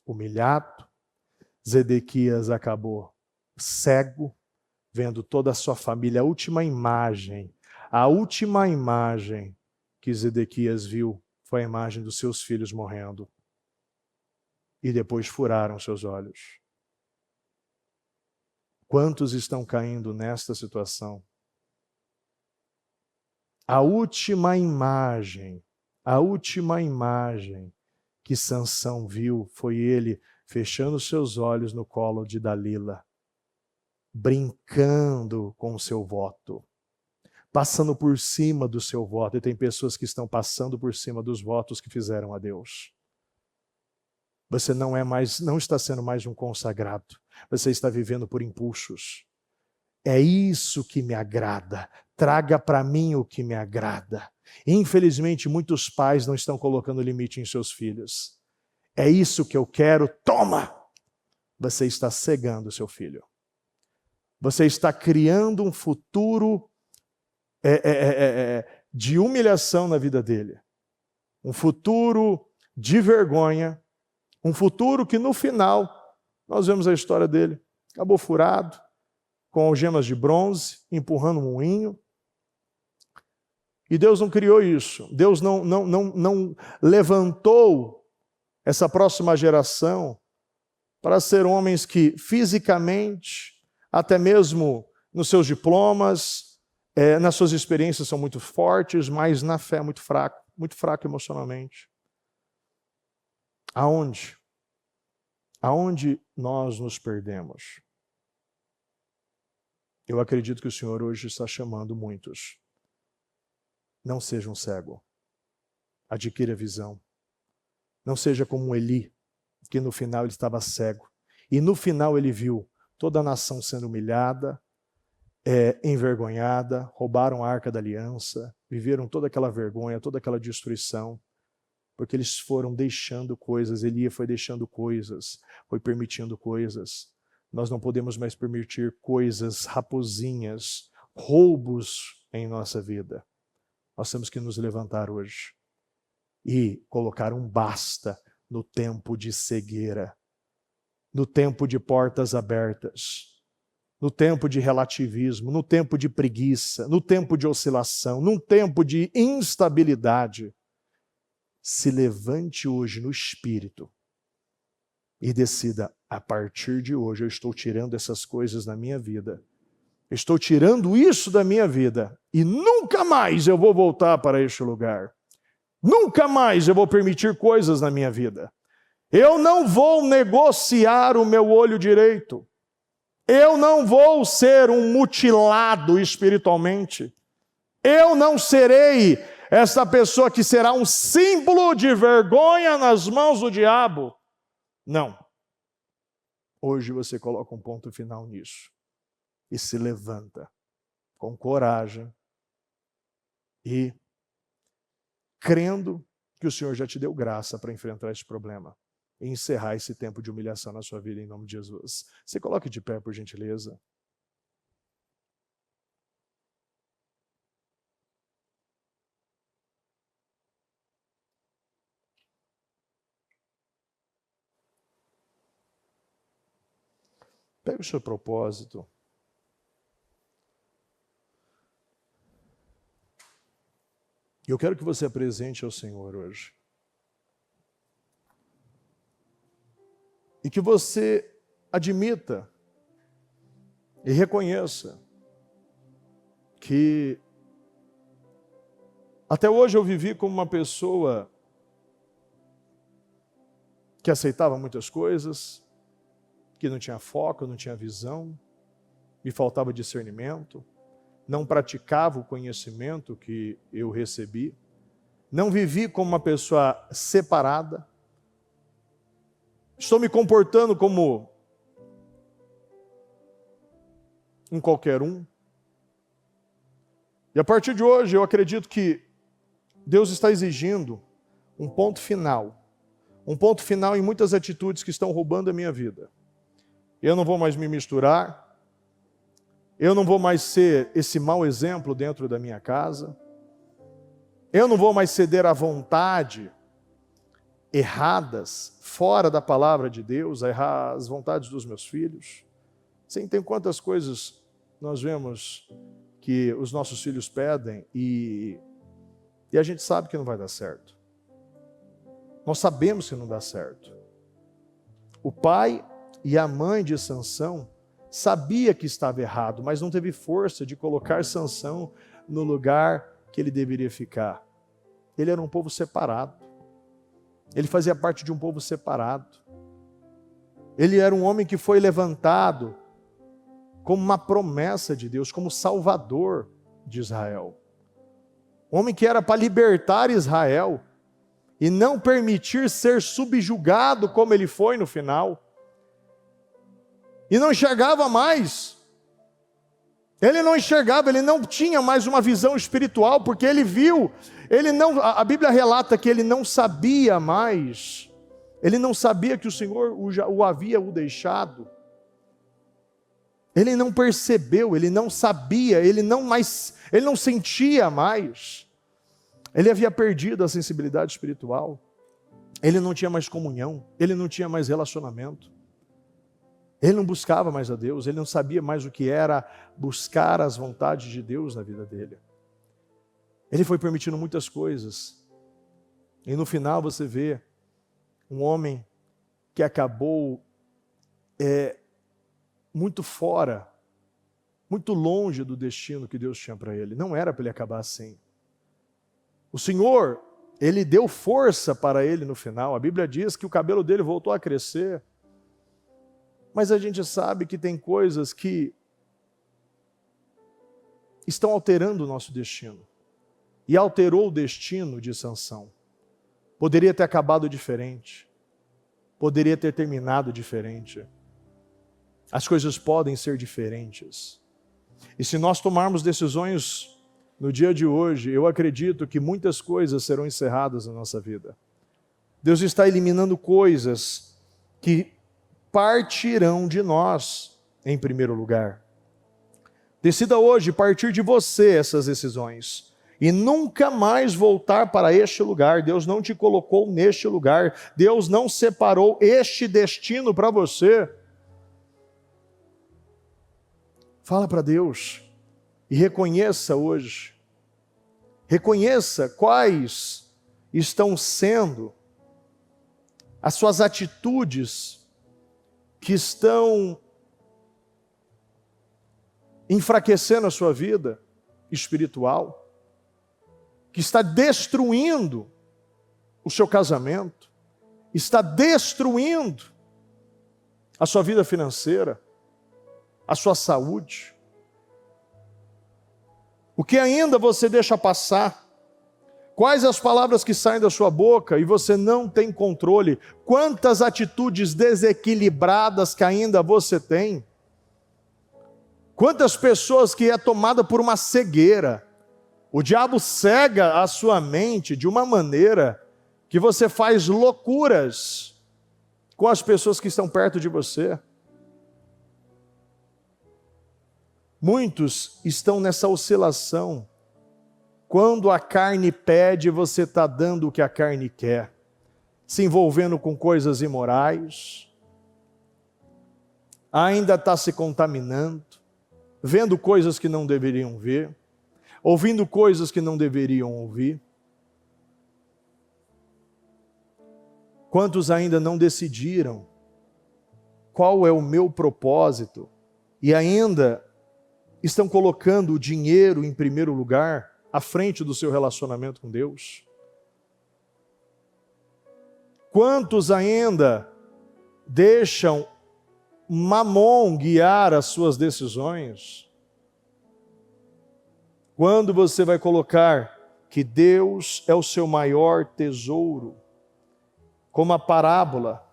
Humilhado. Zedequias acabou cego, vendo toda a sua família. A última imagem que Zedequias viu foi a imagem dos seus filhos morrendo. E depois furaram seus olhos. Quantos estão caindo nesta situação? A última imagem que Sansão viu foi ele fechando seus olhos no colo de Dalila, brincando com o seu voto, passando por cima do seu voto. E tem pessoas que estão passando por cima dos votos que fizeram a Deus. Você não está sendo mais um consagrado. Você está vivendo por impulsos. É isso que me agrada. Traga para mim o que me agrada. Infelizmente, muitos pais não estão colocando limite em seus filhos. É isso que eu quero, toma! Você está cegando seu filho. Você está criando um futuro de humilhação na vida dele. Um futuro de vergonha. Um futuro que no final, nós vemos a história dele. Acabou furado, com algemas de bronze, empurrando um moinho. E Deus não criou isso. Deus não levantou essa próxima geração para ser homens que fisicamente, até mesmo nos seus diplomas, nas suas experiências são muito fortes, mas na fé muito fraco emocionalmente. Aonde? Aonde nós nos perdemos? Eu acredito que o Senhor hoje está chamando muitos. Não seja um cego. Adquira visão. Não seja como um Eli, que no final ele estava cego. E no final ele viu toda a nação sendo humilhada, envergonhada, roubaram a arca da aliança, viveram toda aquela vergonha, toda aquela destruição, porque eles foram deixando coisas, Eli foi deixando coisas, foi permitindo coisas. Nós não podemos mais permitir coisas raposinhas, roubos em nossa vida. Nós temos que nos levantar hoje e colocar um basta no tempo de cegueira, no tempo de portas abertas, no tempo de relativismo, no tempo de preguiça, no tempo de oscilação, num tempo de instabilidade. Se levante hoje no espírito e decida, a partir de hoje eu estou tirando essas coisas da minha vida. Estou tirando isso da minha vida e nunca mais eu vou voltar para este lugar. Nunca mais eu vou permitir coisas na minha vida. Eu não vou negociar o meu olho direito. Eu não vou ser um mutilado espiritualmente. Eu não serei essa pessoa que será um símbolo de vergonha nas mãos do diabo. Não. Hoje você coloca um ponto final nisso. E se levanta com coragem e crendo que o Senhor já te deu graça para enfrentar esse problema e encerrar esse tempo de humilhação na sua vida em nome de Jesus. Se coloque de pé, por gentileza. Pegue o seu propósito. E eu quero que você apresente ao Senhor hoje. E que você admita e reconheça que até hoje eu vivi como uma pessoa que aceitava muitas coisas, que não tinha foco, não tinha visão, me faltava discernimento, não praticava o conhecimento que eu recebi, não vivi como uma pessoa separada, estou me comportando como um qualquer um. E a partir de hoje eu acredito que Deus está exigindo um ponto final em muitas atitudes que estão roubando a minha vida. Eu não vou mais me misturar, eu não vou mais ser esse mau exemplo dentro da minha casa, Eu não vou mais ceder à vontade erradas, fora da palavra de Deus, a errar as vontades dos meus filhos. Sim, tem quantas coisas nós vemos que os nossos filhos pedem e a gente sabe que não vai dar certo. Nós sabemos que não dá certo. O pai e a mãe de Sansão sabia que estava errado, mas não teve força de colocar Sansão no lugar que ele deveria ficar. Ele era um povo separado. Ele fazia parte de um povo separado. Ele era um homem que foi levantado como uma promessa de Deus, como salvador de Israel. Um homem que era para libertar Israel e não permitir ser subjugado como ele foi no final. E não enxergava mais. Ele não enxergava, ele não tinha mais uma visão espiritual, porque ele viu, a Bíblia relata que ele não sabia mais, ele não sabia que o Senhor o havia deixado. Ele não percebeu, ele não sabia, ele não sentia mais. Ele havia perdido a sensibilidade espiritual. Ele não tinha mais comunhão, ele não tinha mais relacionamento. Ele não buscava mais a Deus, ele não sabia mais o que era buscar as vontades de Deus na vida dele. Ele foi permitindo muitas coisas. E no final você vê um homem que acabou muito fora, muito longe do destino que Deus tinha para ele. Não era para ele acabar assim. O Senhor, ele deu força para ele no final. A Bíblia diz que o cabelo dele voltou a crescer. Mas a gente sabe que tem coisas que estão alterando o nosso destino. E alterou o destino de Sansão. Poderia ter acabado diferente. Poderia ter terminado diferente. As coisas podem ser diferentes. E se nós tomarmos decisões no dia de hoje, eu acredito que muitas coisas serão encerradas na nossa vida. Deus está eliminando coisas que partirão de nós, em primeiro lugar. Decida hoje partir de você essas decisões e nunca mais voltar para este lugar. Deus não te colocou neste lugar. Deus não separou este destino para você. Fala para Deus e reconheça hoje. Reconheça quais estão sendo as suas atitudes que estão enfraquecendo a sua vida espiritual, que está destruindo o seu casamento, está destruindo a sua vida financeira, a sua saúde. O que ainda você deixa passar? Quais as palavras que saem da sua boca e você não tem controle? Quantas atitudes desequilibradas que ainda você tem? Quantas pessoas que é tomada por uma cegueira? O diabo cega a sua mente de uma maneira que você faz loucuras com as pessoas que estão perto de você. Muitos estão nessa oscilação. Quando a carne pede, você está dando o que a carne quer. Se envolvendo com coisas imorais. Ainda está se contaminando. Vendo coisas que não deveriam ver. Ouvindo coisas que não deveriam ouvir. Quantos ainda não decidiram qual é o meu propósito e ainda estão colocando o dinheiro em primeiro lugar, à frente do seu relacionamento com Deus? Quantos ainda deixam Mamon guiar as suas decisões? Quando você vai colocar que Deus é o seu maior tesouro, como a parábola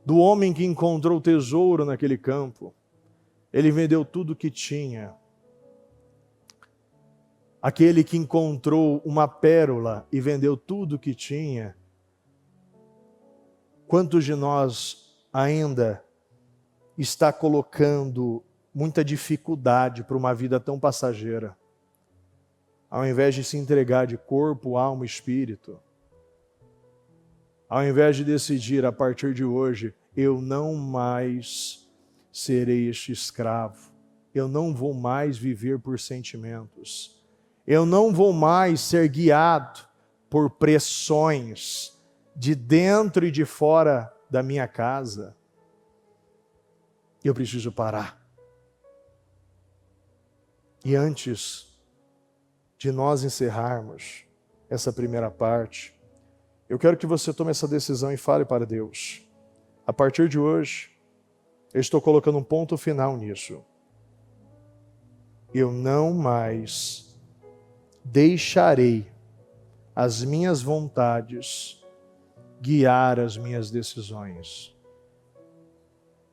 do homem que encontrou tesouro naquele campo, ele vendeu tudo o que tinha. Aquele que encontrou uma pérola e vendeu tudo o que tinha. Quantos de nós ainda está colocando muita dificuldade para uma vida tão passageira? ao invés de se entregar de corpo, alma e espírito, ao invés de decidir a partir de hoje, eu não mais serei este escravo, eu não vou mais viver por sentimentos, eu não vou mais ser guiado por pressões de dentro e de fora da minha casa. Eu preciso parar. E antes de nós encerrarmos essa primeira parte, eu quero que você tome essa decisão e fale para Deus. A partir de hoje, eu estou colocando um ponto final nisso. Eu não mais deixarei as minhas vontades guiar as minhas decisões.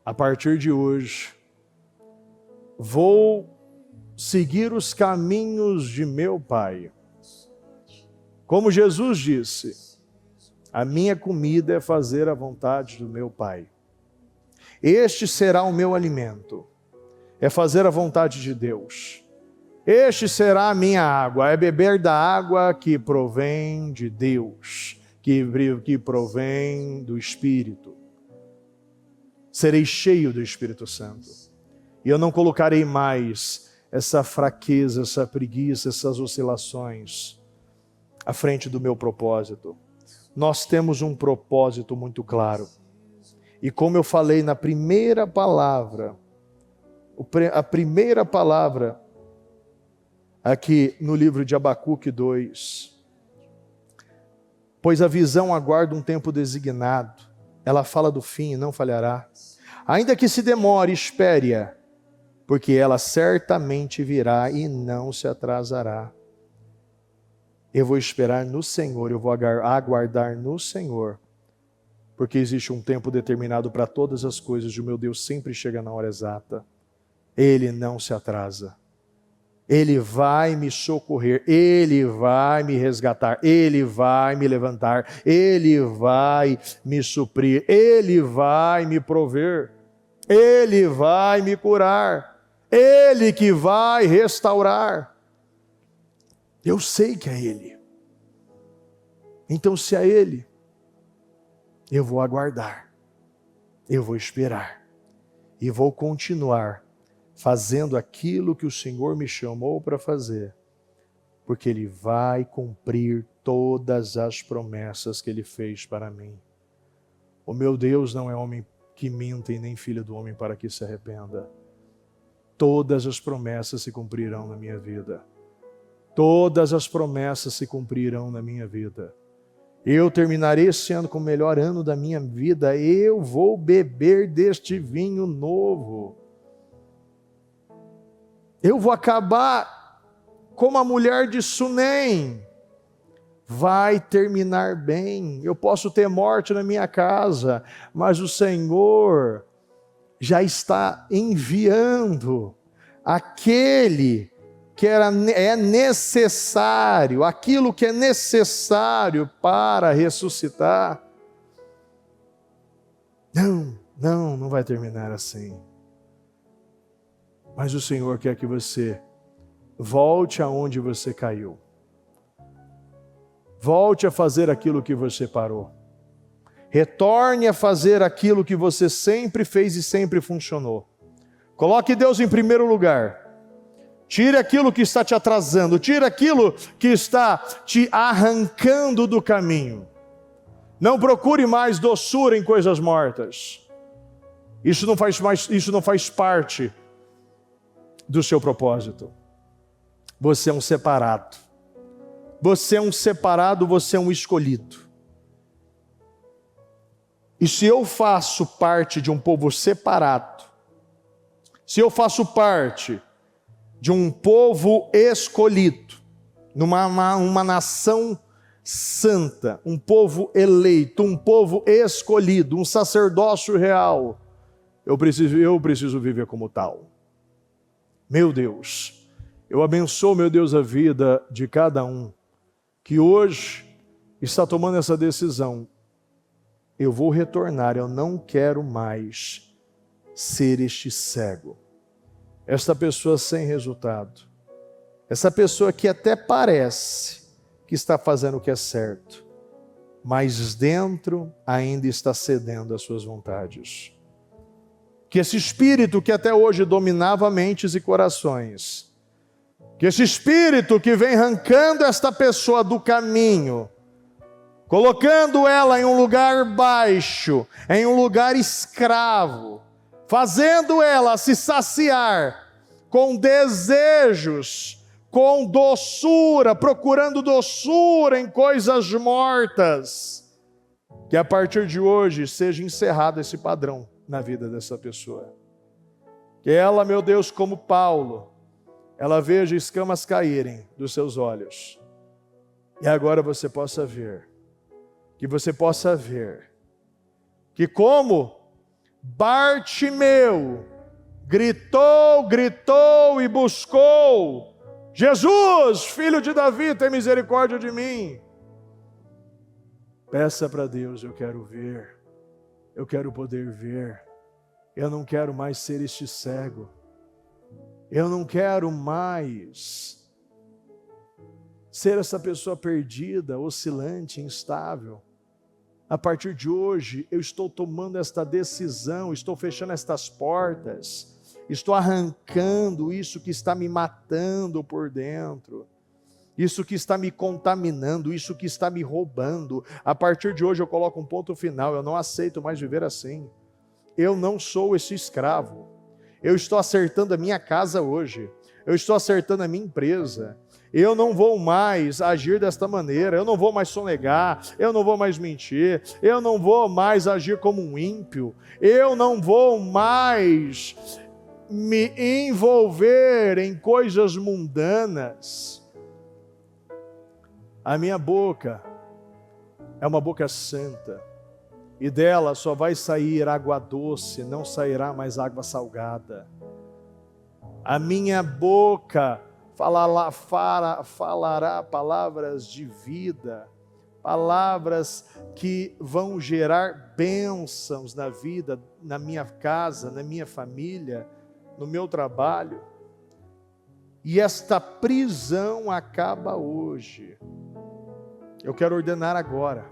A partir de hoje, vou seguir os caminhos de meu Pai. Como Jesus disse, a minha comida é fazer a vontade do meu Pai. Este será o meu alimento, é fazer a vontade de Deus. Este será a minha água, é beber da água que provém de Deus, que provém do Espírito. Serei cheio do Espírito Santo. E eu não colocarei mais essa fraqueza, essa preguiça, essas oscilações à frente do meu propósito. Nós temos um propósito muito claro. E como eu falei na primeira palavra, a primeira palavra aqui no livro de Abacuque 2, pois a visão aguarda um tempo designado, ela fala do fim e não falhará. Ainda que se demore, espere-a, porque ela certamente virá e não se atrasará. Eu vou esperar no Senhor, eu vou aguardar no Senhor, porque existe um tempo determinado para todas as coisas, e o meu Deus sempre chega na hora exata. Ele não se atrasa. Ele vai me socorrer, Ele vai me resgatar, Ele vai me levantar, Ele vai me suprir, Ele vai me prover, Ele vai me curar, Ele que vai restaurar. Eu sei que é Ele. Então, se é Ele, eu vou aguardar, eu vou esperar e vou continuar fazendo aquilo que o Senhor me chamou para fazer, porque Ele vai cumprir todas as promessas que Ele fez para mim. O meu Deus não é homem que minta e nem filho do homem para que se arrependa. Todas as promessas se cumprirão na minha vida. Todas as promessas se cumprirão na minha vida. Eu terminarei esse ano com o melhor ano da minha vida. Eu vou beber deste vinho novo. Eu vou acabar como a mulher de Sunem. Vai terminar bem. Eu posso ter morte na minha casa, mas o Senhor já está enviando aquele que é necessário, aquilo que é necessário para ressuscitar. Não vai terminar assim. Mas o Senhor quer que você volte aonde você caiu. Volte a fazer aquilo que você parou. Retorne a fazer aquilo que você sempre fez e sempre funcionou. Coloque Deus em primeiro lugar. Tire aquilo que está te atrasando. Tire aquilo que está te arrancando do caminho. Não procure mais doçura em coisas mortas. Isso não faz parte do seu propósito. Você é um separado. Você é um separado, você é um escolhido. E se eu faço parte de um povo separado, se eu faço parte de um povo escolhido, uma nação santa, um povo eleito, um povo escolhido, um sacerdócio real, eu preciso viver como tal. Meu Deus, eu abençoo, meu Deus, a vida de cada um que hoje está tomando essa decisão. Eu vou retornar, eu não quero mais ser este cego, esta pessoa sem resultado. Essa pessoa que até parece que está fazendo o que é certo, mas dentro ainda está cedendo às suas vontades. Que esse espírito que até hoje dominava mentes e corações, que esse espírito que vem arrancando esta pessoa do caminho, colocando ela em um lugar baixo, em um lugar escravo, fazendo ela se saciar com desejos, com doçura, procurando doçura em coisas mortas, que a partir de hoje seja encerrado esse padrão na vida dessa pessoa. Que ela, meu Deus, como Paulo, ela veja escamas caírem dos seus olhos. E agora você possa ver, que você possa ver, que como Bartimeu gritou e buscou: Jesus, filho de Davi, tem misericórdia de mim. Peça para Deus: eu quero ver, eu quero poder ver, eu não quero mais ser este cego, eu não quero mais ser essa pessoa perdida, oscilante, instável. A partir de hoje, eu estou tomando esta decisão, estou fechando estas portas, estou arrancando isso que está me matando por dentro, isso que está me contaminando, isso que está me roubando. A partir de hoje eu coloco um ponto final, eu não aceito mais viver assim. Eu não sou esse escravo. Eu estou acertando a minha casa hoje, eu estou acertando a minha empresa. Eu não vou mais agir desta maneira, eu não vou mais sonegar, eu não vou mais mentir, eu não vou mais agir como um ímpio, eu não vou mais me envolver em coisas mundanas. A minha boca é uma boca santa, e dela só vai sair água doce, não sairá mais água salgada. A minha boca falará palavras de vida, palavras que vão gerar bênçãos na vida, na minha casa, na minha família, no meu trabalho. E esta prisão acaba hoje. Eu quero ordenar agora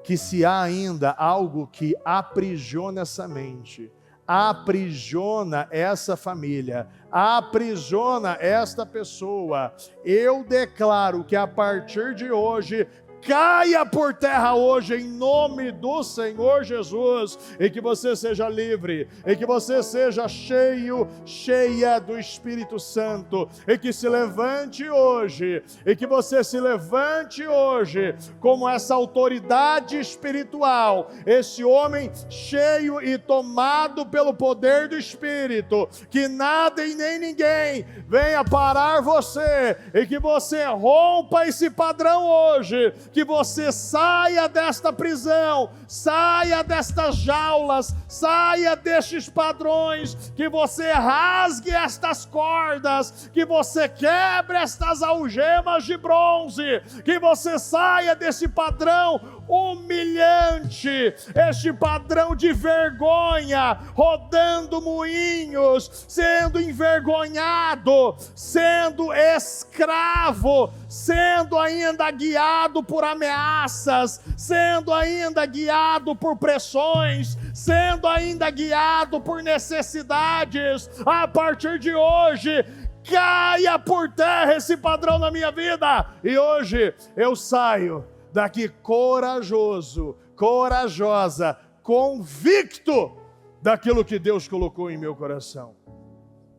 que, se há ainda algo que aprisiona essa mente, aprisiona essa família, aprisiona esta pessoa, eu declaro que a partir de hoje caia por terra hoje, em nome do Senhor Jesus, e que você seja livre, e que você seja cheia do Espírito Santo, e que se levante hoje, e que você se levante hoje, como essa autoridade espiritual, esse homem cheio e tomado pelo poder do Espírito, que nada e nem ninguém venha parar você, e que você rompa esse padrão hoje, que você saia desta prisão, saia destas jaulas, saia destes padrões, que você rasgue estas cordas, que você quebre estas algemas de bronze, que você saia desse padrão humilhante, este padrão de vergonha, rodando moinhos, sendo envergonhado, sendo escravo, sendo ainda guiado por ameaças, sendo ainda guiado por pressões, sendo ainda guiado por necessidades. A partir de hoje, caia por terra esse padrão na minha vida, e hoje eu saio daqui corajoso, corajosa, convicto daquilo que Deus colocou em meu coração.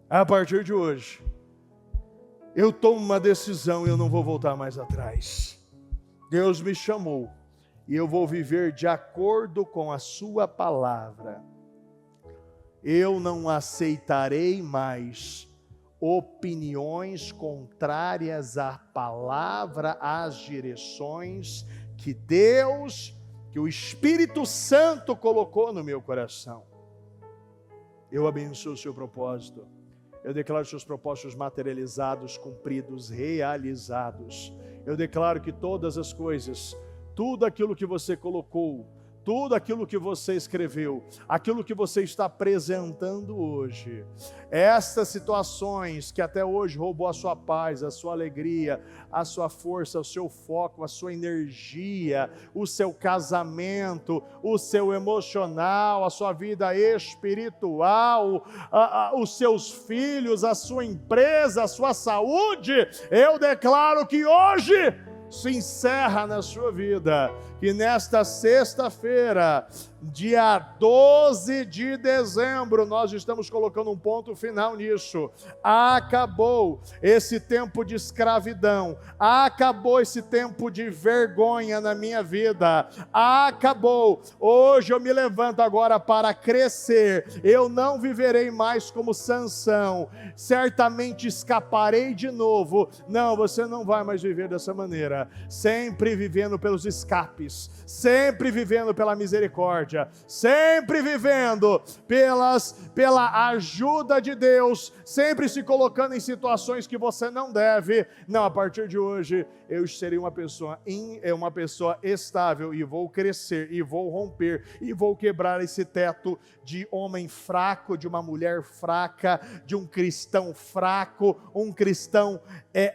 A partir de hoje, eu tomo uma decisão e eu não vou voltar mais atrás. Deus me chamou e eu vou viver de acordo com a sua palavra. Eu não aceitarei mais opiniões contrárias à palavra, às direções que Deus, que o Espírito Santo colocou no meu coração. Eu abençoo o seu propósito. Eu declaro seus propósitos materializados, cumpridos, realizados. Eu declaro que todas as coisas, tudo aquilo que você colocou, tudo aquilo que você escreveu, aquilo que você está apresentando hoje, estas situações que até hoje roubou a sua paz, a sua alegria, a sua força, o seu foco, a sua energia, o seu casamento, o seu emocional, a sua vida espiritual, os seus filhos, a sua empresa, a sua saúde, eu declaro que hoje se encerra na sua vida, que nesta sexta-feira, dia 12 de dezembro, nós estamos colocando um ponto final nisso. Acabou esse tempo de escravidão, acabou esse tempo de vergonha na minha vida, acabou. Hoje eu me levanto agora para crescer, eu não viverei mais como Sansão, certamente escaparei de novo. Não, você não vai mais viver dessa maneira, sempre vivendo pelos escapes, sempre vivendo pela misericórdia, sempre vivendo pela ajuda de Deus, sempre se colocando em situações que você não deve. Não, a partir de hoje eu serei uma pessoa estável, e vou crescer, e vou romper, e vou quebrar esse teto de homem fraco, de uma mulher fraca, de um cristão fraco, um cristão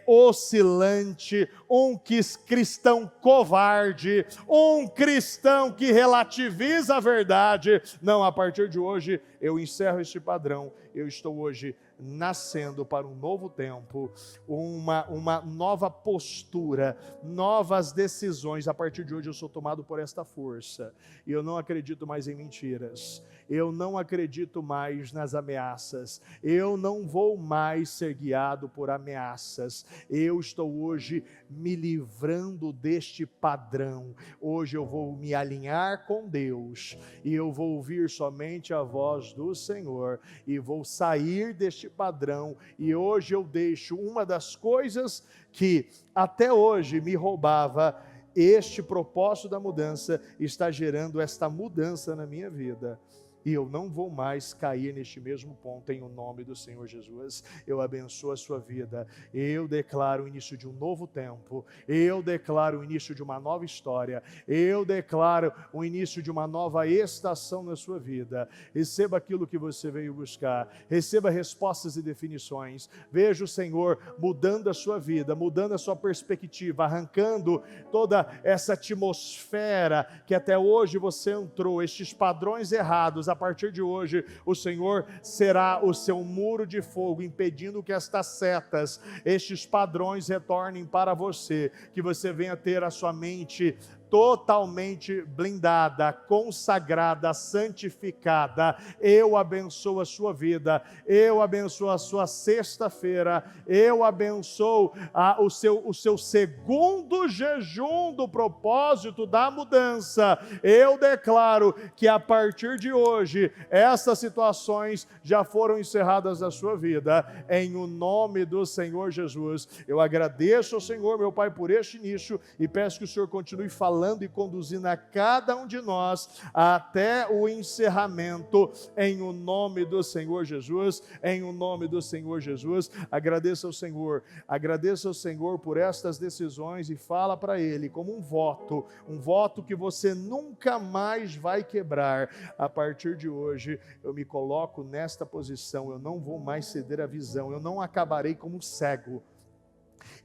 oscilante, um cristão covarde, um cristão que relativiza a verdade. Não, a partir de hoje eu encerro este padrão. Eu estou hoje nascendo para um novo tempo, uma nova postura, novas decisões. A partir de hoje eu sou tomado por esta força, e eu não acredito mais em mentiras, eu não acredito mais nas ameaças, eu não vou mais ser guiado por ameaças. Eu estou hoje me livrando deste padrão. Hoje eu vou me alinhar com Deus, e eu vou ouvir somente a voz do Senhor, e vou sair deste padrão. E hoje eu deixo uma das coisas que até hoje me roubava. Este propósito da mudança está gerando esta mudança na minha vida, e eu não vou mais cair neste mesmo ponto, em o nome do Senhor Jesus. Eu abençoo a sua vida, eu declaro o início de um novo tempo, eu declaro o início de uma nova história, eu declaro o início de uma nova estação na sua vida. Receba aquilo que você veio buscar, receba respostas e definições. Veja o Senhor mudando a sua vida, mudando a sua perspectiva, arrancando toda essa atmosfera que até hoje você entrou, estes padrões errados. A partir de hoje, o Senhor será o seu muro de fogo, impedindo que estas setas, estes padrões retornem para você, que você venha ter a sua mente totalmente blindada, consagrada, santificada. Eu abençoo a sua vida, eu abençoo a sua sexta-feira, eu abençoo o seu segundo jejum do propósito da mudança. Eu declaro que a partir de hoje, essas situações já foram encerradas na sua vida, em o nome do Senhor Jesus. Eu agradeço ao Senhor, meu Pai, por este início, e peço que o Senhor continue falando e conduzindo a cada um de nós até o encerramento, em o nome do Senhor Jesus, em o nome do Senhor Jesus. Agradeça ao Senhor por estas decisões, e fala para Ele como um voto que você nunca mais vai quebrar. A partir de hoje, eu me coloco nesta posição, eu não vou mais ceder à visão, eu não acabarei como cego,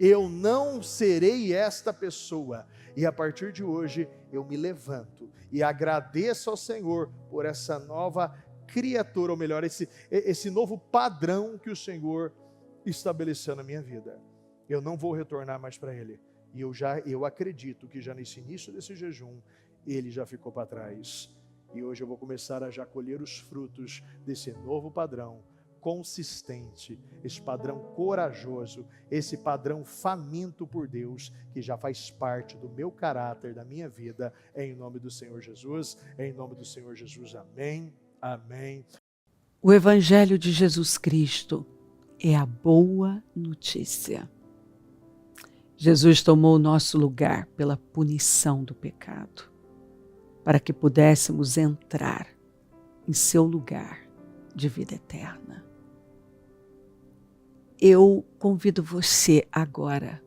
eu não serei esta pessoa. E a partir de hoje eu me levanto e agradeço ao Senhor por essa nova criatura, ou melhor, esse novo padrão que o Senhor estabeleceu na minha vida. Eu não vou retornar mais para Ele. E eu acredito que já nesse início desse jejum, Ele já ficou para trás. E hoje eu vou começar a já colher os frutos desse novo padrão consistente, esse padrão corajoso, esse padrão faminto por Deus, que já faz parte do meu caráter, da minha vida, em nome do Senhor Jesus, em nome do Senhor Jesus, amém, amém. O Evangelho de Jesus Cristo é a boa notícia. Jesus tomou o nosso lugar pela punição do pecado, para que pudéssemos entrar em seu lugar de vida eterna. Eu convido você agora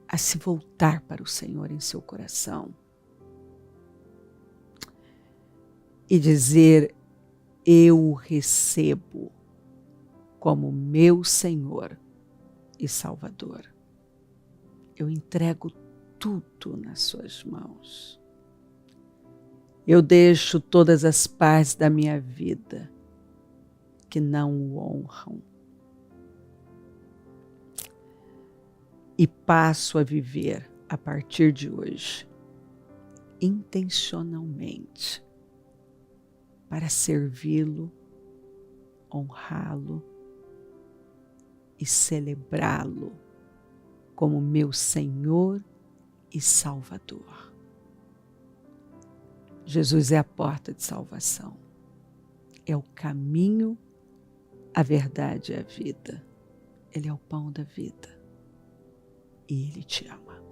a se voltar para o Senhor em seu coração, e dizer: eu o recebo como meu Senhor e Salvador. Eu entrego tudo nas suas mãos. Eu deixo todas as partes da minha vida que não o honram e passo a viver a partir de hoje intencionalmente para servi-lo, honrá-lo e celebrá-lo como meu Senhor e Salvador. Jesus é a porta de salvação, é o caminho, a verdade e a vida. Ele é o pão da vida e Ele te ama.